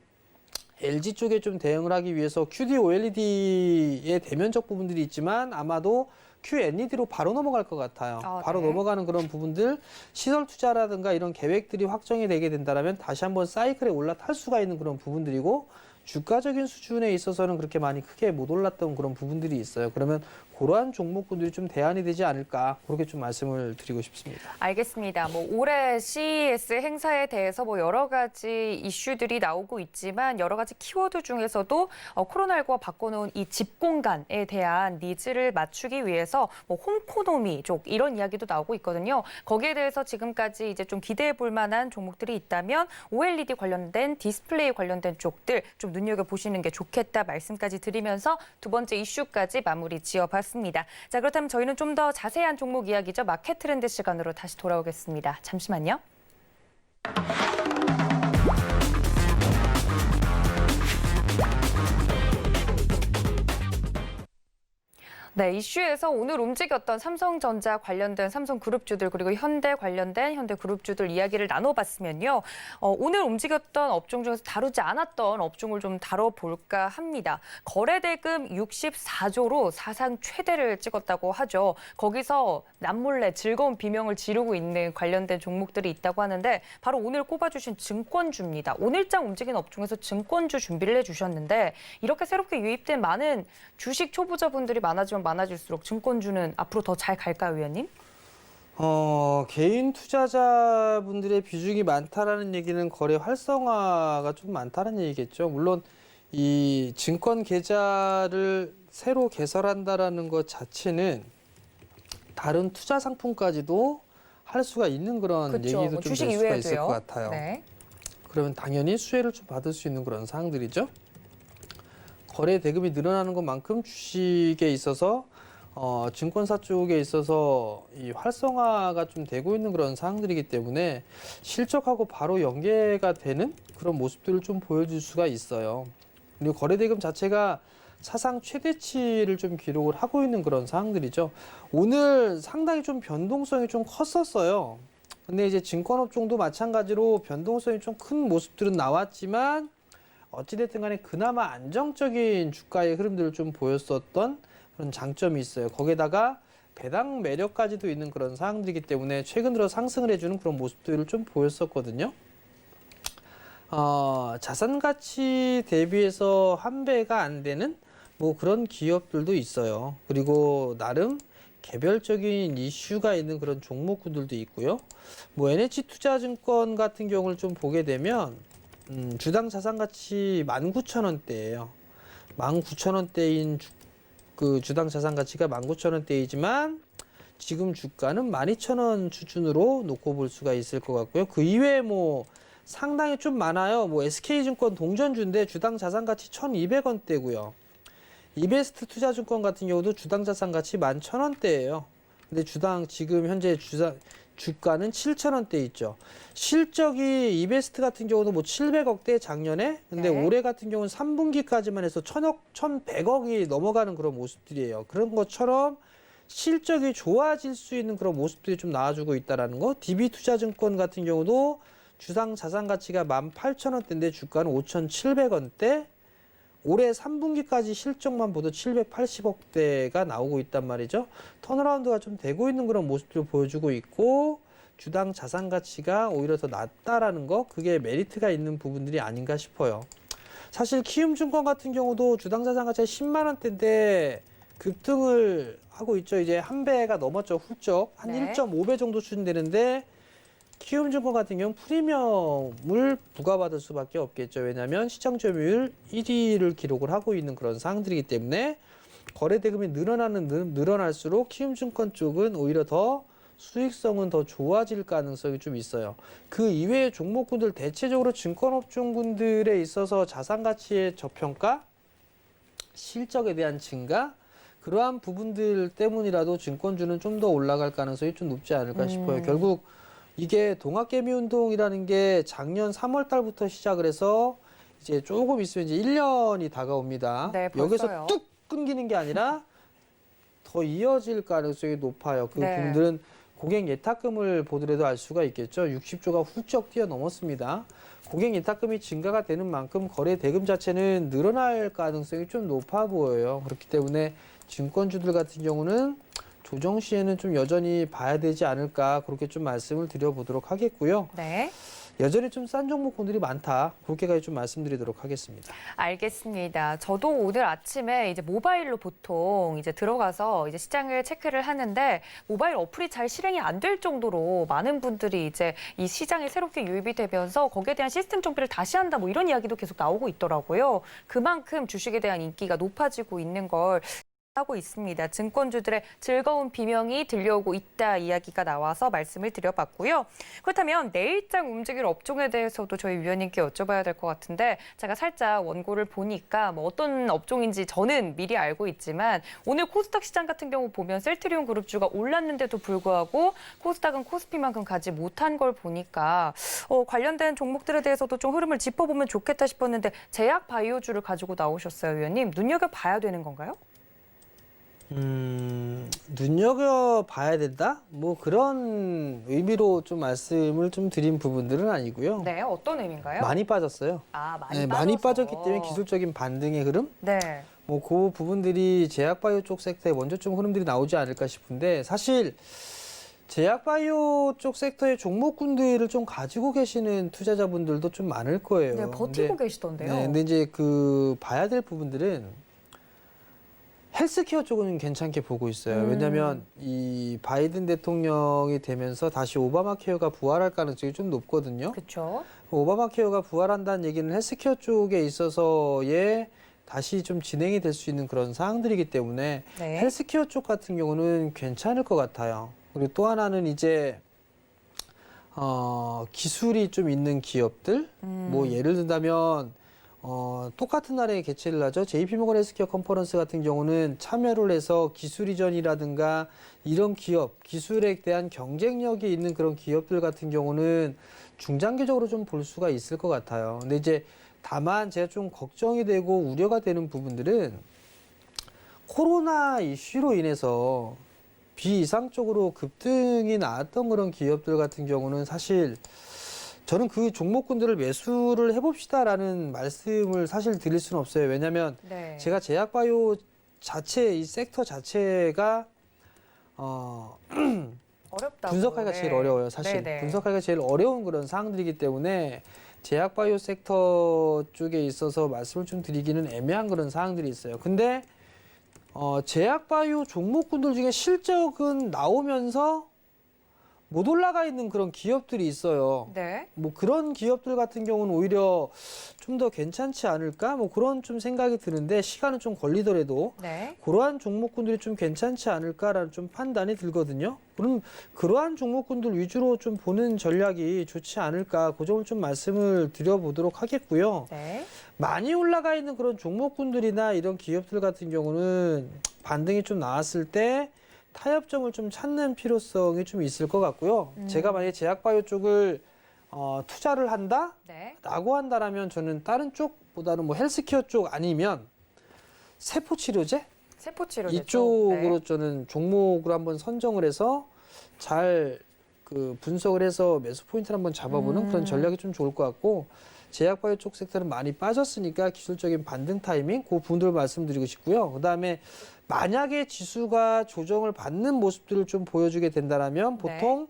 LG 쪽에 좀 대응을 하기 위해서 QD OLED의 대면적 부분들이 있지만 아마도 QLED로 바로 넘어갈 것 같아요. 바로 네. 넘어가는 그런 부분들, 시설 투자라든가 이런 계획들이 확정이 되게 된다면 다시 한번 사이클에 올라탈 수가 있는 그런 부분들이고 주가적인 수준에 있어서는 그렇게 많이 크게 못 올랐던 그런 부분들이 있어요. 그러면 그러한 종목군들이 좀 대안이 되지 않을까 그렇게 좀 말씀을 드리고 싶습니다. 알겠습니다. 뭐 올해 CES 행사에 대해서 뭐 여러 가지 이슈들이 나오고 있지만 여러 가지 키워드 중에서도 코로나19가 바꿔놓은 이 집 공간에 대한 니즈를 맞추기 위해서 뭐 홈코노미 쪽 이런 이야기도 나오고 있거든요. 거기에 대해서 지금까지 이제 좀 기대해 볼 만한 종목들이 있다면 OLED 관련된 디스플레이 관련된 쪽들 좀 눈여겨보시는 게 좋겠다 말씀까지 드리면서 두 번째 이슈까지 마무리 지어봤습니다. 자, 그렇다면 저희는 좀 더 자세한 종목 이야기죠. 마켓 트렌드 시간으로 다시 돌아오겠습니다. 잠시만요. 네, 이슈에서 오늘 움직였던 삼성전자 관련된 삼성그룹주들 그리고 현대 관련된 현대그룹주들 이야기를 나눠봤으면요. 오늘 움직였던 업종 중에서 다루지 않았던 업종을 좀 다뤄볼까 합니다. 거래대금 64조로 사상 최대를 찍었다고 하죠. 거기서 남몰래 즐거운 비명을 지르고 있는 관련된 종목들이 있다고 하는데 바로 오늘 꼽아주신 증권주입니다. 오늘장 움직인 업종에서 증권주 준비를 해주셨는데 이렇게 새롭게 유입된 많은 주식 초보자분들이 많아질수록 증권주는 앞으로 더 잘 갈까요, 위원님? 개인 투자자분들의 비중이 많다라는 얘기는 거래 활성화가 좀 많다는 얘기겠죠. 물론 이 증권 계좌를 새로 개설한다라는 것 자체는 다른 투자 상품까지도 할 수가 있는 그런 그렇죠. 얘기도 뭐 좀 주식 될 수가 이외에도요. 있을 것 같아요. 네. 그러면 당연히 수혜를 좀 받을 수 있는 그런 사항들이죠. 거래 대금이 늘어나는 것만큼 주식에 있어서 증권사 쪽에 있어서 이 활성화가 좀 되고 있는 그런 사항들이기 때문에 실적하고 바로 연계가 되는 그런 모습들을 좀 보여줄 수가 있어요. 그리고 거래 대금 자체가 사상 최대치를 좀 기록을 하고 있는 그런 사항들이죠. 오늘 상당히 좀 변동성이 좀 컸었어요. 근데 이제 증권업종도 마찬가지로 변동성이 좀 큰 모습들은 나왔지만 어찌됐든 간에 그나마 안정적인 주가의 흐름들을 좀 보였었던 그런 장점이 있어요. 거기에다가 배당 매력까지도 있는 그런 사항들이기 때문에 최근 들어 상승을 해주는 그런 모습들을 좀 보였었거든요. 자산 가치 대비해서 한 배가 안 되는 뭐 그런 기업들도 있어요. 그리고 나름 개별적인 이슈가 있는 그런 종목군들도 있고요. 뭐 NH투자증권 같은 경우를 좀 보게 되면 주당 자산 가치 19,000원대예요. 19,000원대인 그 주당 자산 가치가 19,000원대이지만 지금 주가는 12,000원 수준으로 놓고 볼 수가 있을 것 같고요. 그 이외에 뭐 상당히 좀 많아요. 뭐 SK증권 동전주인데 주당 자산 가치 1,200원대고요. 이베스트 투자증권 같은 경우도 주당 자산 가치 11,000원대예요. 근데 주당 지금 현재 주가는 7,000원대 있죠. 실적이 이베스트 같은 경우도 뭐 700억대 작년에, 근데 네. 올해 같은 경우는 3분기까지만 해서 1,100억이 넘어가는 그런 모습들이에요. 그런 것처럼 실적이 좋아질 수 있는 그런 모습들이 좀 나와주고 있다라는 거. DB투자증권 같은 경우도 주당 자산 가치가 18,000원대인데 주가는 5,700원대. 올해 3분기까지 실적만 보도 780억대가 나오고 있단 말이죠. 턴어라운드가 좀 되고 있는 그런 모습들을 보여주고 있고 주당 자산 가치가 오히려 더 낮다라는 거, 그게 메리트가 있는 부분들이 아닌가 싶어요. 사실 키움증권 같은 경우도 주당 자산 가치가 10만 원대인데 급등을 하고 있죠. 이제 한 배가 넘었죠. 훌쩍 한 네. 1.5배 정도 수준 되는데 키움증권 같은 경우는 프리미엄을 부과받을 수밖에 없겠죠. 왜냐하면 시장 점유율 1위를 기록을 하고 있는 그런 상황들이기 때문에 거래 대금이 늘어날수록 키움증권 쪽은 오히려 더 수익성은 더 좋아질 가능성이 좀 있어요. 그 이외의 종목군들 대체적으로 증권업종군들에 있어서 자산 가치의 저평가, 실적에 대한 증가, 그러한 부분들 때문이라도 증권주는 좀 더 올라갈 가능성이 좀 높지 않을까 싶어요. 결국 이게 동학개미운동이라는 게 작년 3월 달부터 시작을 해서 이제 조금 있으면 이제 1년이 다가옵니다. 네, 벌써요. 여기서 뚝 끊기는 게 아니라 더 이어질 가능성이 높아요. 그 네. 분들은 고객 예탁금을 보더라도 알 수가 있겠죠. 60조가 훌쩍 뛰어넘었습니다. 고객 예탁금이 증가가 되는 만큼 거래 대금 자체는 늘어날 가능성이 좀 높아 보여요. 그렇기 때문에 증권주들 같은 경우는 조정 시에는 좀 여전히 봐야 되지 않을까, 그렇게 좀 말씀을 드려보도록 하겠고요. 네. 여전히 좀 싼 종목군들이 많다, 그렇게까지 좀 말씀드리도록 하겠습니다. 알겠습니다. 저도 오늘 아침에 이제 모바일로 보통 이제 들어가서 이제 시장을 체크를 하는데 모바일 어플이 잘 실행이 안 될 정도로 많은 분들이 이제 이 시장에 새롭게 유입이 되면서 거기에 대한 시스템 정비를 다시 한다 뭐 이런 이야기도 계속 나오고 있더라고요. 그만큼 주식에 대한 인기가 높아지고 있는 걸 하고 있습니다. 증권주들의 즐거운 비명이 들려오고 있다 이야기가 나와서 말씀을 드려봤고요. 그렇다면 내일장 움직일 업종에 대해서도 저희 위원님께 여쭤봐야 될 것 같은데 제가 살짝 원고를 보니까 뭐 어떤 업종인지 저는 미리 알고 있지만 오늘 코스닥 시장 같은 경우 보면 셀트리온 그룹주가 올랐는데도 불구하고 코스닥은 코스피만큼 가지 못한 걸 보니까 관련된 종목들에 대해서도 좀 흐름을 짚어보면 좋겠다 싶었는데 제약 바이오주를 가지고 나오셨어요, 위원님. 눈여겨봐야 되는 건가요? 눈여겨봐야 된다? 뭐 그런 의미로 좀 말씀을 좀 드린 부분들은 아니고요. 네, 어떤 의미인가요? 많이 빠졌어요. 아, 네, 많이 빠졌기 때문에 기술적인 반등의 흐름? 네. 뭐 그 부분들이 제약바이오 쪽 섹터에 먼저 좀 흐름들이 나오지 않을까 싶은데, 사실 제약바이오 쪽 섹터의 종목군들을 좀 가지고 계시는 투자자분들도 좀 많을 거예요. 네, 버티고 계시던데요. 네, 근데 이제 그 봐야 될 부분들은 헬스케어 쪽은 괜찮게 보고 있어요. 왜냐하면 이 바이든 대통령이 되면서 다시 오바마 케어가 부활할 가능성이 좀 높거든요. 그렇죠. 오바마 케어가 부활한다는 얘기는 헬스케어 쪽에 있어서의 다시 좀 진행이 될 수 있는 그런 사항들이기 때문에 네. 헬스케어 쪽 같은 경우는 괜찮을 것 같아요. 그리고 또 하나는 이제 기술이 좀 있는 기업들, 뭐 예를 든다면 똑같은 날에 개최를 하죠. JP모건 헬스케어 컨퍼런스 같은 경우는 참여를 해서 기술 이전이라든가 이런 기업, 기술에 대한 경쟁력이 있는 그런 기업들 같은 경우는 중장기적으로 좀 볼 수가 있을 것 같아요. 근데 이제 다만 제가 좀 걱정이 되고 우려가 되는 부분들은 코로나 이슈로 인해서 비이상적으로 급등이 나왔던 그런 기업들 같은 경우는 사실 저는 그 종목군들을 매수를 해봅시다라는 말씀을 사실 드릴 수는 없어요. 왜냐하면 네. 제가 제약바이오 자체, 이 섹터 자체가 어렵다고. 분석하기가 네. 제일 어려워요, 사실. 네네. 분석하기가 제일 어려운 그런 사항들이기 때문에 제약바이오 섹터 쪽에 있어서 말씀을 좀 드리기는 애매한 그런 사항들이 있어요. 근데 제약바이오 종목군들 중에 실적은 나오면서 못 올라가 있는 그런 기업들이 있어요. 네. 뭐 그런 기업들 같은 경우는 오히려 좀 더 괜찮지 않을까? 뭐 그런 좀 생각이 드는데 시간은 좀 걸리더라도 네. 그러한 종목군들이 좀 괜찮지 않을까라는 좀 판단이 들거든요. 그럼 그러한 종목군들 위주로 좀 보는 전략이 좋지 않을까? 그 점을 좀 말씀을 드려보도록 하겠고요. 네. 많이 올라가 있는 그런 종목군들이나 이런 기업들 같은 경우는 반등이 좀 나왔을 때 타협점을 좀 찾는 필요성이 좀 있을 것 같고요. 제가 만약에 제약바이오 쪽을 투자를 한다? 네. 라고 한다라면 저는 다른 쪽보다는 뭐 헬스케어 쪽 아니면 세포치료제? 세포치료제 이쪽으로 네. 저는 종목을 한번 선정을 해서 잘 그 분석을 해서 매수 포인트를 한번 잡아보는 그런 전략이 좀 좋을 것 같고 제약바이오 쪽 섹터는 많이 빠졌으니까 기술적인 반등 타이밍 그 부분들 말씀드리고 싶고요. 그다음에 만약에 지수가 조정을 받는 모습들을 좀 보여주게 된다라면 보통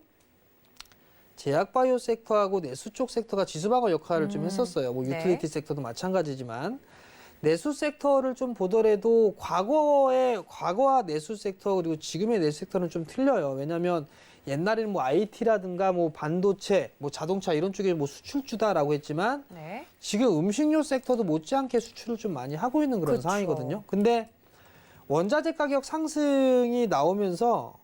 제약바이오 섹터하고 내수 쪽 섹터가 지수 방어 역할을 좀 했었어요. 뭐 유틸리티 섹터도 마찬가지지만 내수 섹터를 좀 보더라도 과거와 내수 섹터 그리고 지금의 내수 섹터는 좀 틀려요. 왜냐하면 옛날에는 뭐 IT라든가 뭐 반도체, 뭐 자동차 이런 쪽에 뭐 수출주다라고 했지만 네. 지금 음식료 섹터도 못지않게 수출을 좀 많이 하고 있는 그런 그쵸. 상황이거든요. 근데 원자재 가격 상승이 나오면서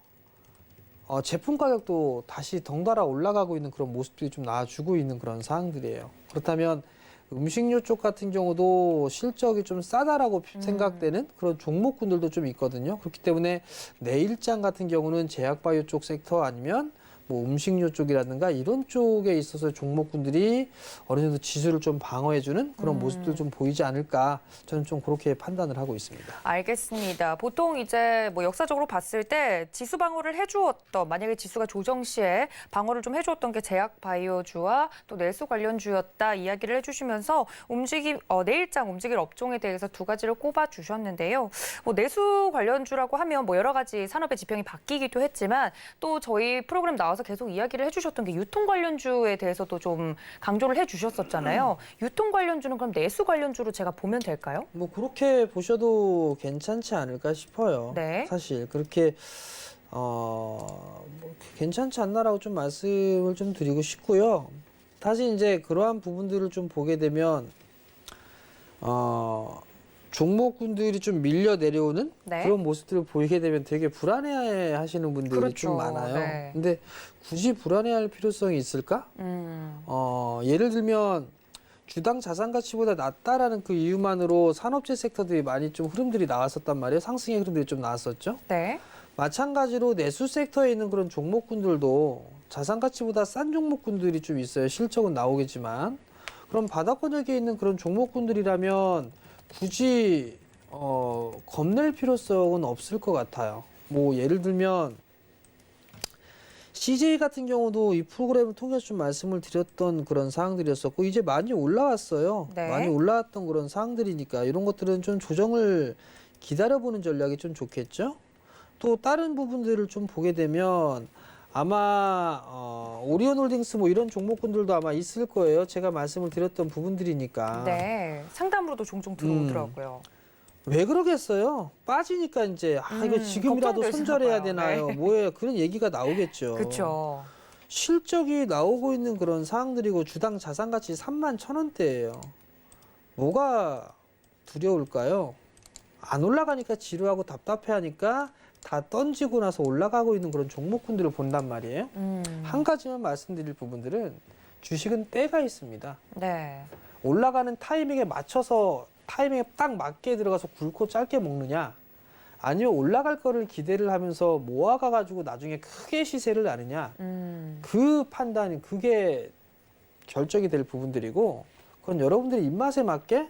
제품 가격도 다시 덩달아 올라가고 있는 그런 모습들이 좀 나와주고 있는 그런 상황들이에요. 그렇다면 음식료 쪽 같은 경우도 실적이 좀 싸다라고 생각되는 그런 종목군들도 좀 있거든요. 그렇기 때문에 내일장 같은 경우는 제약바이오 쪽 섹터 아니면 뭐 음식료 쪽이라든가 이런 쪽에 있어서 종목군들이 어느 정도 지수를 좀 방어해주는 그런 모습들 좀 보이지 않을까 저는 좀 그렇게 판단을 하고 있습니다. 알겠습니다. 보통 이제 뭐 역사적으로 봤을 때 지수 방어를 해주었던 만약에 지수가 조정 시에 방어를 좀 해주었던 게 제약 바이오주와 또 내수 관련주였다 이야기를 해주시면서 내일장 움직일 업종에 대해서 두 가지를 꼽아 주셨는데요. 뭐 내수 관련주라고 하면 뭐 여러 가지 산업의 지평이 바뀌기도 했지만 또 저희 프로그램 나와서 계속 이야기를 해주셨던 게 유통 관련주에 대해서도 좀 강조를 해주셨었잖아요. 유통 관련주는 그럼 내수 관련주로 제가 보면 될까요? 뭐 그렇게 보셔도 괜찮지 않을까 싶어요. 네. 사실 그렇게 뭐 괜찮지 않나라고 좀 말씀을 좀 드리고 싶고요. 다시 이제 그러한 부분들을 좀 보게 되면 종목군들이 좀 밀려 내려오는 네. 그런 모습들을 보이게 되면 되게 불안해 하시는 분들이 그렇죠. 좀 많아요. 네. 근데 굳이 불안해할 필요성이 있을까? 예를 들면 주당 자산 가치보다 낮다라는 그 이유만으로 산업재 섹터들이 많이 좀 흐름들이 나왔었단 말이에요. 상승의 흐름들이 좀 나왔었죠. 네. 마찬가지로 내수 섹터에 있는 그런 종목군들도 자산 가치보다 싼 종목군들이 좀 있어요. 실적은 나오겠지만. 그럼 바닥권역에 있는 그런 종목군들이라면 굳이 겁낼 필요성은 없을 것 같아요. 뭐 예를 들면 CJ 같은 경우도 이 프로그램을 통해서 좀 말씀을 드렸던 그런 사항들이었었고 이제 많이 올라왔어요. 네. 많이 올라왔던 그런 사항들이니까 이런 것들은 좀 조정을 기다려보는 전략이 좀 좋겠죠. 또 다른 부분들을 좀 보게 되면 아마 오리온홀딩스 뭐 이런 종목군들도 아마 있을 거예요. 제가 말씀을 드렸던 부분들이니까. 네. 상담으로도 종종 들어오더라고요. 왜 그러겠어요? 빠지니까 이제 이거 지금이라도 걱정되시나 손절해야 봐요. 되나요? 네. 뭐예요? 그런 얘기가 나오겠죠. 그렇죠. 실적이 나오고 있는 그런 상황들이고 주당 자산 가치 31,000원대예요. 뭐가 두려울까요? 안 올라가니까 지루하고 답답해하니까 다 던지고 나서 올라가고 있는 그런 종목군들을 본단 말이에요. 한 가지만 말씀드릴 부분들은 주식은 때가 있습니다. 네. 올라가는 타이밍에 맞춰서 타이밍에 딱 맞게 들어가서 굵고 짧게 먹느냐 아니면 올라갈 거를 기대를 하면서 모아가 가지고 나중에 크게 시세를 나느냐 그 판단이 그게 결정이 될 부분들이고 그건 여러분들의 입맛에 맞게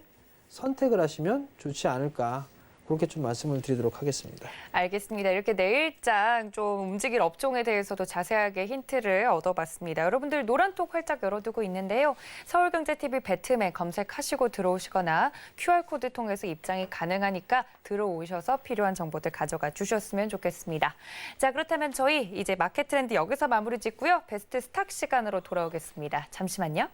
선택을 하시면 좋지 않을까 그렇게 좀 말씀을 드리도록 하겠습니다. 알겠습니다. 이렇게 내일장 좀 움직일 업종에 대해서도 자세하게 힌트를 얻어봤습니다. 여러분들 노란톡 활짝 열어두고 있는데요. 서울경제TV 배트맨 검색하시고 들어오시거나 QR코드 통해서 입장이 가능하니까 들어오셔서 필요한 정보들 가져가 주셨으면 좋겠습니다. 자, 그렇다면 저희 이제 마켓 트렌드 여기서 마무리 짓고요. 베스트 스탁 시간으로 돌아오겠습니다. 잠시만요.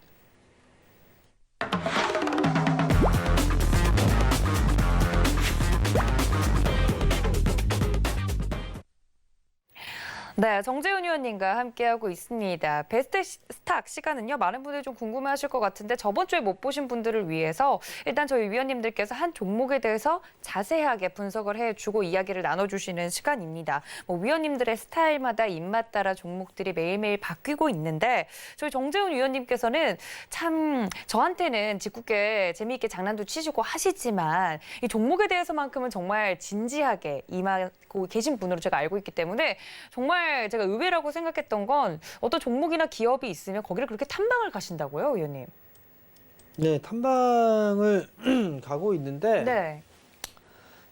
네, 정재훈 의원님과 함께하고 있습니다. 베스트 스탁 시간은요, 많은 분들이 좀 궁금해하실 것 같은데 저번 주에 못 보신 분들을 위해서 일단 저희 위원님들께서 한 종목에 대해서 자세하게 분석을 해주고 이야기를 나눠주시는 시간입니다. 뭐 위원님들의 스타일마다 입맛 따라 종목들이 매일매일 바뀌고 있는데 저희 정재훈 위원님께서는 참 저한테는 짓궂게 재미있게 장난도 치시고 하시지만 이 종목에 대해서만큼은 정말 진지하게 임하고 계신 분으로 제가 알고 있기 때문에 정말 제가 의외라고 생각했던 건 어떤 종목이나 기업이 있으면 거기를 그렇게 탐방을 가신다고요, 의원님? 네, 탐방을 가고 있는데 네.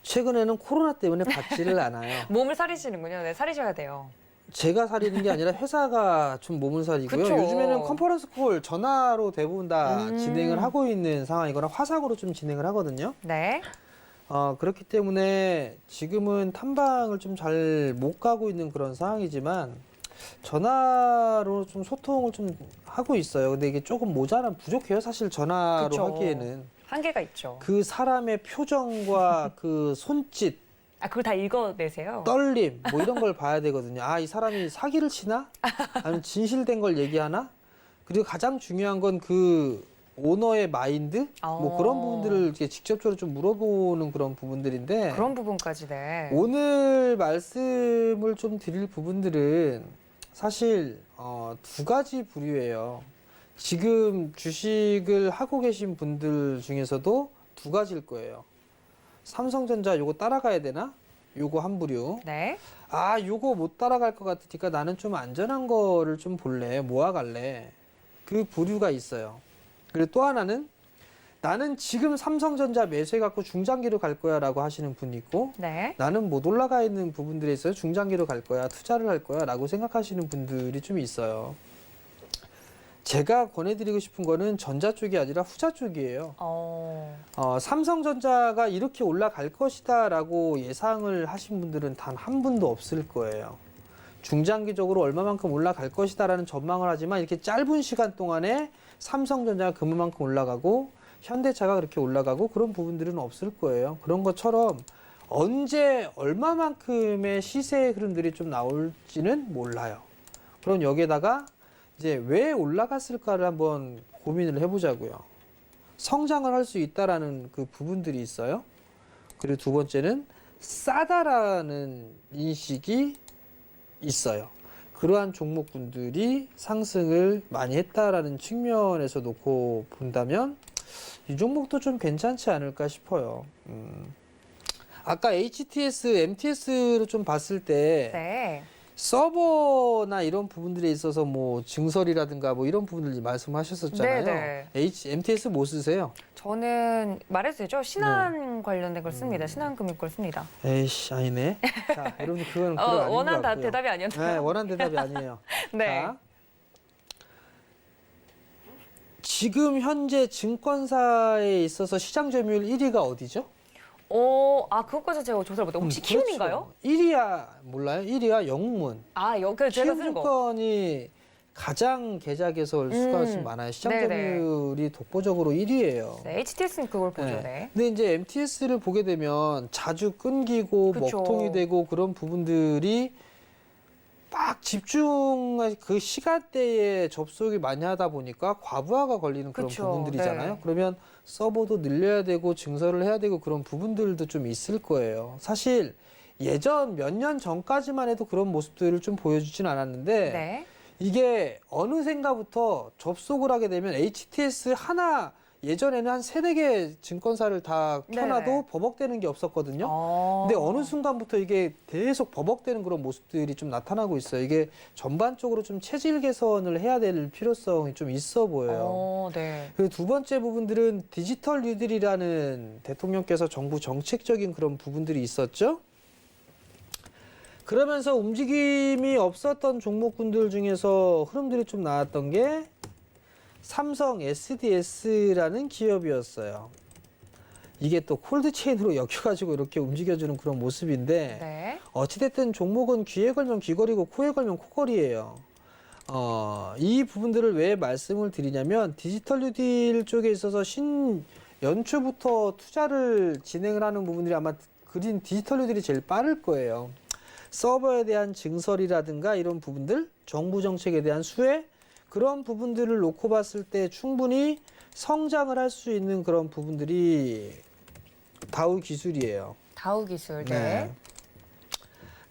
최근에는 코로나 때문에 받지를 않아요. 몸을 사리시는군요. 네, 사리셔야 돼요. 제가 사리는 게 아니라 회사가 좀 몸을 사리고요. 그쵸. 요즘에는 컨퍼런스 콜 전화로 대부분 다 진행을 하고 있는 상황이거나 화상으로 좀 진행을 하거든요. 네. 그렇기 때문에 지금은 탐방을 좀 잘 못 가고 있는 그런 상황이지만 전화로 좀 소통을 좀 하고 있어요. 근데 이게 조금 부족해요. 사실 전화로 그쵸. 하기에는. 한계가 있죠. 그 사람의 표정과 그 손짓, 아, 그걸 다 읽어내세요? 떨림 뭐 이런 걸 봐야 되거든요. 아, 이 사람이 사기를 치나? 아니면 진실된 걸 얘기하나? 그리고 가장 중요한 건 그 오너의 마인드? 뭐 그런 부분들을 이렇게 직접적으로 좀 물어보는 그런 부분들인데 그런 부분까지 네. 오늘 말씀을 좀 드릴 부분들은 사실 두 가지 부류예요. 지금 주식을 하고 계신 분들 중에서도 두 가지일 거예요. 삼성전자 요거 따라가야 되나? 요거 한 부류. 네. 아, 요거 못 따라갈 것 같으니까 나는 좀 안전한 거를 좀 볼래. 모아갈래. 그 부류가 있어요. 그리고 또 하나는 나는 지금 삼성전자 매수해갖고 중장기로 갈 거야 라고 하시는 분이 있고 네. 나는 못 올라가 있는 부분들에 있어서 중장기로 갈 거야, 투자를 할 거야 라고 생각하시는 분들이 좀 있어요. 제가 권해드리고 싶은 거는 전자 쪽이 아니라 후자 쪽이에요. 삼성전자가 이렇게 올라갈 것이다 라고 예상을 하신 분들은 단 한 분도 없을 거예요. 중장기적으로 얼마만큼 올라갈 것이다 라는 전망을 하지만 이렇게 짧은 시간 동안에 삼성전자가 그만큼 올라가고 현대차가 그렇게 올라가고 그런 부분들은 없을 거예요. 그런 것처럼 언제 얼마만큼의 시세의 흐름들이 좀 나올지는 몰라요. 그럼 여기에다가 이제 왜 올라갔을까를 한번 고민을 해보자고요. 성장을 할 수 있다라는 그 부분들이 있어요. 그리고 두 번째는 싸다라는 인식이 있어요. 그러한 종목군들이 상승을 많이 했다라는 측면에서 놓고 본다면 이 종목도 좀 괜찮지 않을까 싶어요. 아까 HTS, MTS로 좀 봤을 때 네. 서버나 이런 부분들에 있어서 뭐 증설이라든가 뭐 이런 부분들 말씀하셨었잖아요. 네네. MTS 뭐 쓰세요? 저는 말해도 되죠? 신한 관련된 걸 씁니다. 신한금융 걸 씁니다. 에이씨, 아니네. 자, 여러분 그건 그런 아닌 원한 것 같고요. 대답이 아니었나요? 네, 원한 대답이 아니에요. 네. 자, 지금 현재 증권사에 있어서 시장 점유율 1위가 어디죠? 그것까지 제가 조사를 못해요. 혹시 키움인가요? 1위야 몰라요? 1위야 영문. 그 제가 쓴 거. 키움증권이 가장 계좌 개설 수가 좀 많아요. 시장 네네. 점유율이 독보적으로 1위예요. 네, HTS는 그걸 보죠. 네. 근데 이제 MTS를 보게 되면 자주 끊기고 그쵸. 먹통이 되고 그런 부분들이 막 집중 그 시간대에 접속이 많이 하다 보니까 과부하가 걸리는 그런 그쵸. 부분들이잖아요. 네. 그러면 서버도 늘려야 되고 증설을 해야 되고 그런 부분들도 좀 있을 거예요. 사실 예전 몇 년 전까지만 해도 그런 모습들을 좀 보여주진 않았는데 네. 이게 어느샌가부터 접속을 하게 되면 HTS 하나 예전에는 한 3-4개 증권사를 다 켜놔도 네. 버벅대는 게 없었거든요. 어. 근데 어느 순간부터 이게 계속 버벅대는 그런 모습들이 좀 나타나고 있어요. 이게 전반적으로 좀 체질 개선을 해야 될 필요성이 좀 있어 보여요. 네. 그리고 두 번째 부분들은 디지털 뉴딜이라는 대통령께서 정부 정책적인 그런 부분들이 있었죠. 그러면서 움직임이 없었던 종목군들 중에서 흐름들이 좀 나왔던 게 삼성 SDS라는 기업이었어요. 이게 또 콜드체인으로 엮여가지고 이렇게 움직여주는 그런 모습인데 네. 어찌됐든 종목은 귀에 걸면 귀걸이고 코에 걸면 코걸이에요. 이 부분들을 왜 말씀을 드리냐면 디지털 뉴딜 쪽에 있어서 연초부터 투자를 진행을 하는 부분들이 아마 그린 디지털 뉴딜이 제일 빠를 거예요. 서버에 대한 증설이라든가 이런 부분들, 정부 정책에 대한 수혜, 그런 부분들을 놓고 봤을 때 충분히 성장을 할 수 있는 그런 부분들이 다우 기술이에요. 다우 기술. 네.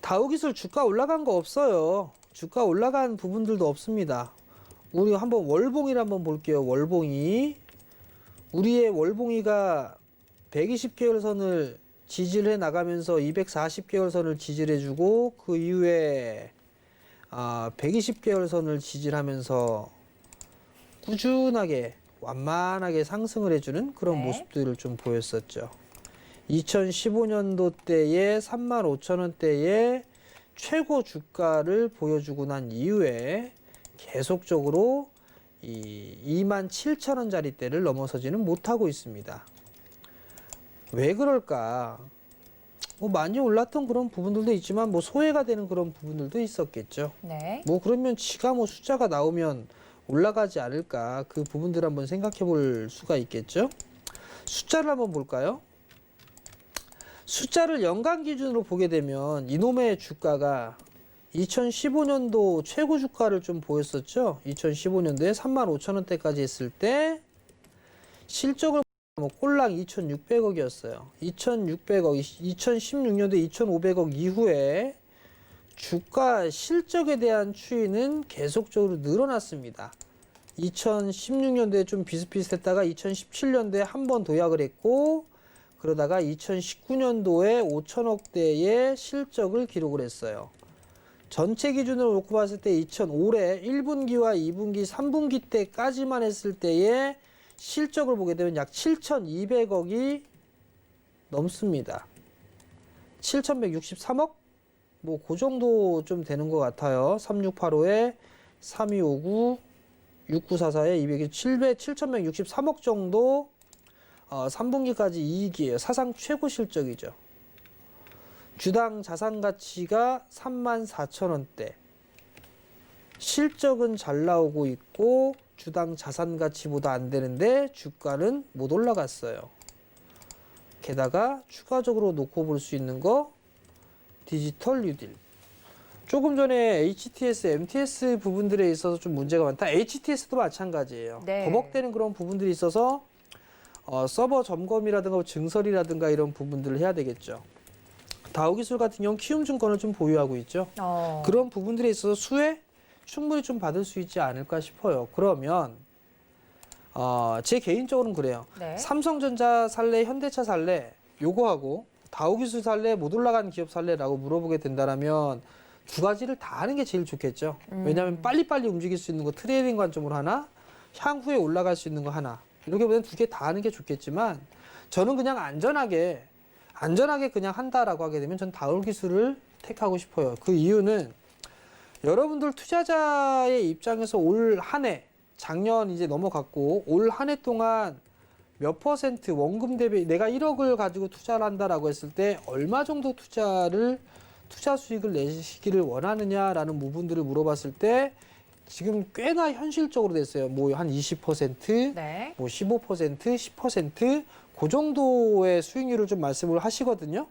다우 기술 주가 올라간 거 없어요. 주가 올라간 부분들도 없습니다. 우리 한번 월봉이를 한번 볼게요. 월봉이. 우리의 월봉이가 120개월 선을 지지를 해 나가면서 240개월 선을 지지를 해주고 그 이후에 120개월 선을 지지를 하면서 꾸준하게 완만하게 상승을 해주는 그런 네. 모습들을 좀 보였었죠. 2015년도 때에 35,000원대에 최고 주가를 보여주고 난 이후에 계속적으로 이 27,000원짜리대를 넘어서지는 못하고 있습니다. 왜 그럴까? 뭐 많이 올랐던 그런 부분들도 있지만 뭐 소외가 되는 그런 부분들도 있었겠죠. 네. 뭐 그러면 지가 뭐 숫자가 나오면 올라가지 않을까? 그 부분들 한번 생각해 볼 수가 있겠죠. 숫자를 한번 볼까요? 숫자를 연간 기준으로 보게 되면 이놈의 주가가 2015년도 최고 주가를 좀 보였었죠. 2015년도에 35,000원대까지 했을 때 실적을 꼴랑 2,600억이었어요. 2,600억, 2016년도에 2,500억 이후에 주가 실적에 대한 추이는 계속적으로 늘어났습니다. 2016년도에 좀 비슷비슷했다가 2017년도에 한 번 도약을 했고 그러다가 2019년도에 5천억대의 실적을 기록을 했어요. 전체 기준으로 놓고 봤을 때 올해 1분기와 2분기, 3분기 때까지만 했을 때의 실적을 보게 되면 약 7,200억이 넘습니다. 7,163억? 뭐 그 정도 좀 되는 것 같아요. 3685에 3259, 6944에 7,163억 정도 3분기까지 이익이에요. 사상 최고 실적이죠. 주당 자산 가치가 34,000원대. 실적은 잘 나오고 있고 주당 자산 가치보다 안 되는데 주가는 못 올라갔어요. 게다가 추가적으로 놓고 볼 수 있는 거 디지털 뉴딜. 조금 전에 HTS, MTS 부분들에 있어서 좀 문제가 많다. HTS도 마찬가지예요. 네. 버벅대는 그런 부분들이 있어서 서버 점검이라든가 증설이라든가 이런 부분들을 해야 되겠죠. 다우기술 같은 경우는 키움증권을 좀 보유하고 있죠. 그런 부분들에 있어서 수혜 충분히 좀 받을 수 있지 않을까 싶어요. 그러면 제 개인적으로는 그래요. 네. 삼성전자 살래, 현대차 살래, 요거하고 다우기술 살래, 못 올라간 기업 살래라고 물어보게 된다면 두 가지를 다 하는 게 제일 좋겠죠. 왜냐하면 빨리빨리 움직일 수 있는 거 트레이딩 관점으로 하나, 향후에 올라갈 수 있는 거 하나. 이렇게 보면 두 개 다 하는 게 좋겠지만 저는 그냥 안전하게 그냥 한다라고 하게 되면 전 다우기술을 택하고 싶어요. 그 이유는 여러분들 투자자의 입장에서 올 한 해, 작년 이제 넘어갔고 올 한 해 동안 몇 퍼센트 원금 대비 내가 1억을 가지고 투자를 한다라고 했을 때 얼마 정도 투자 수익을 내시기를 원하느냐라는 부분들을 물어봤을 때 지금 꽤나 현실적으로 됐어요. 뭐 한 20%, 네. 뭐 15%, 10%, 그 정도의 수익률을 좀 말씀을 하시거든요.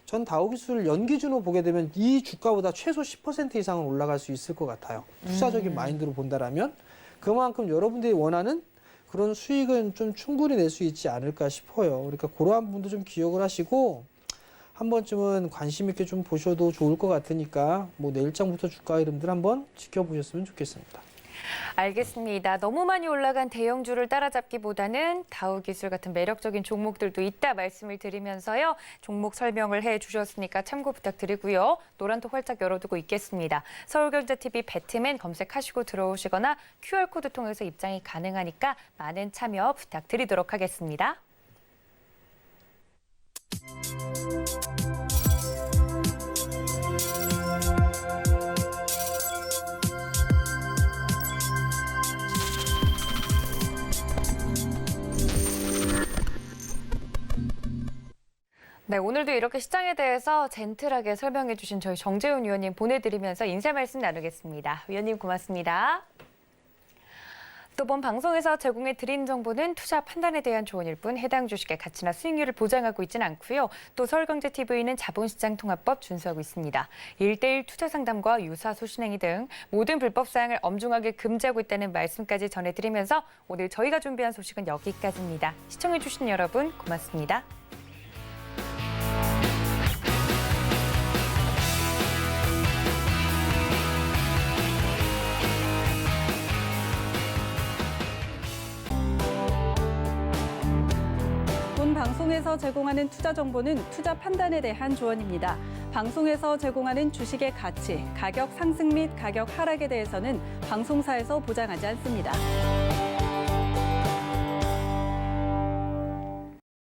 전 다우기술 연기준으로 보게 되면 이 주가보다 최소 10% 이상은 올라갈 수 있을 것 같아요. 투자적인 마인드로 본다라면 그만큼 여러분들이 원하는 그런 수익은 좀 충분히 낼 수 있지 않을까 싶어요. 그러니까 그러한 부분도 좀 기억을 하시고 한 번쯤은 관심 있게 좀 보셔도 좋을 것 같으니까 뭐 내일장부터 주가 흐름들 한번 지켜보셨으면 좋겠습니다. 알겠습니다. 너무 많이 올라간 대형주를 따라잡기보다는 다우기술 같은 매력적인 종목들도 있다 말씀을 드리면서요. 종목 설명을 해주셨으니까 참고 부탁드리고요. 노란톡 활짝 열어두고 있겠습니다. 서울경제TV 배트맨 검색하시고 들어오시거나 QR코드 통해서 입장이 가능하니까 많은 참여 부탁드리도록 하겠습니다. 네, 오늘도 이렇게 시장에 대해서 젠틀하게 설명해 주신 저희 정재훈 위원님 보내드리면서 인사 말씀 나누겠습니다. 위원님 고맙습니다. 또 본 방송에서 제공해 드린 정보는 투자 판단에 대한 조언일 뿐 해당 주식의 가치나 수익률을 보장하고 있지는 않고요. 또 서울경제TV는 자본시장통합법 준수하고 있습니다. 1:1 투자 상담과 유사 소신행위 등 모든 불법 사항을 엄중하게 금지하고 있다는 말씀까지 전해드리면서 오늘 저희가 준비한 소식은 여기까지입니다. 시청해 주신 여러분 고맙습니다. 본 방송에서 제공하는 투자 정보는 투자 판단에 대한 조언입니다. 방송에서 제공하는 주식의 가치, 가격 상승 및 가격 하락에 대해서는 방송사에서 보장하지 않습니다.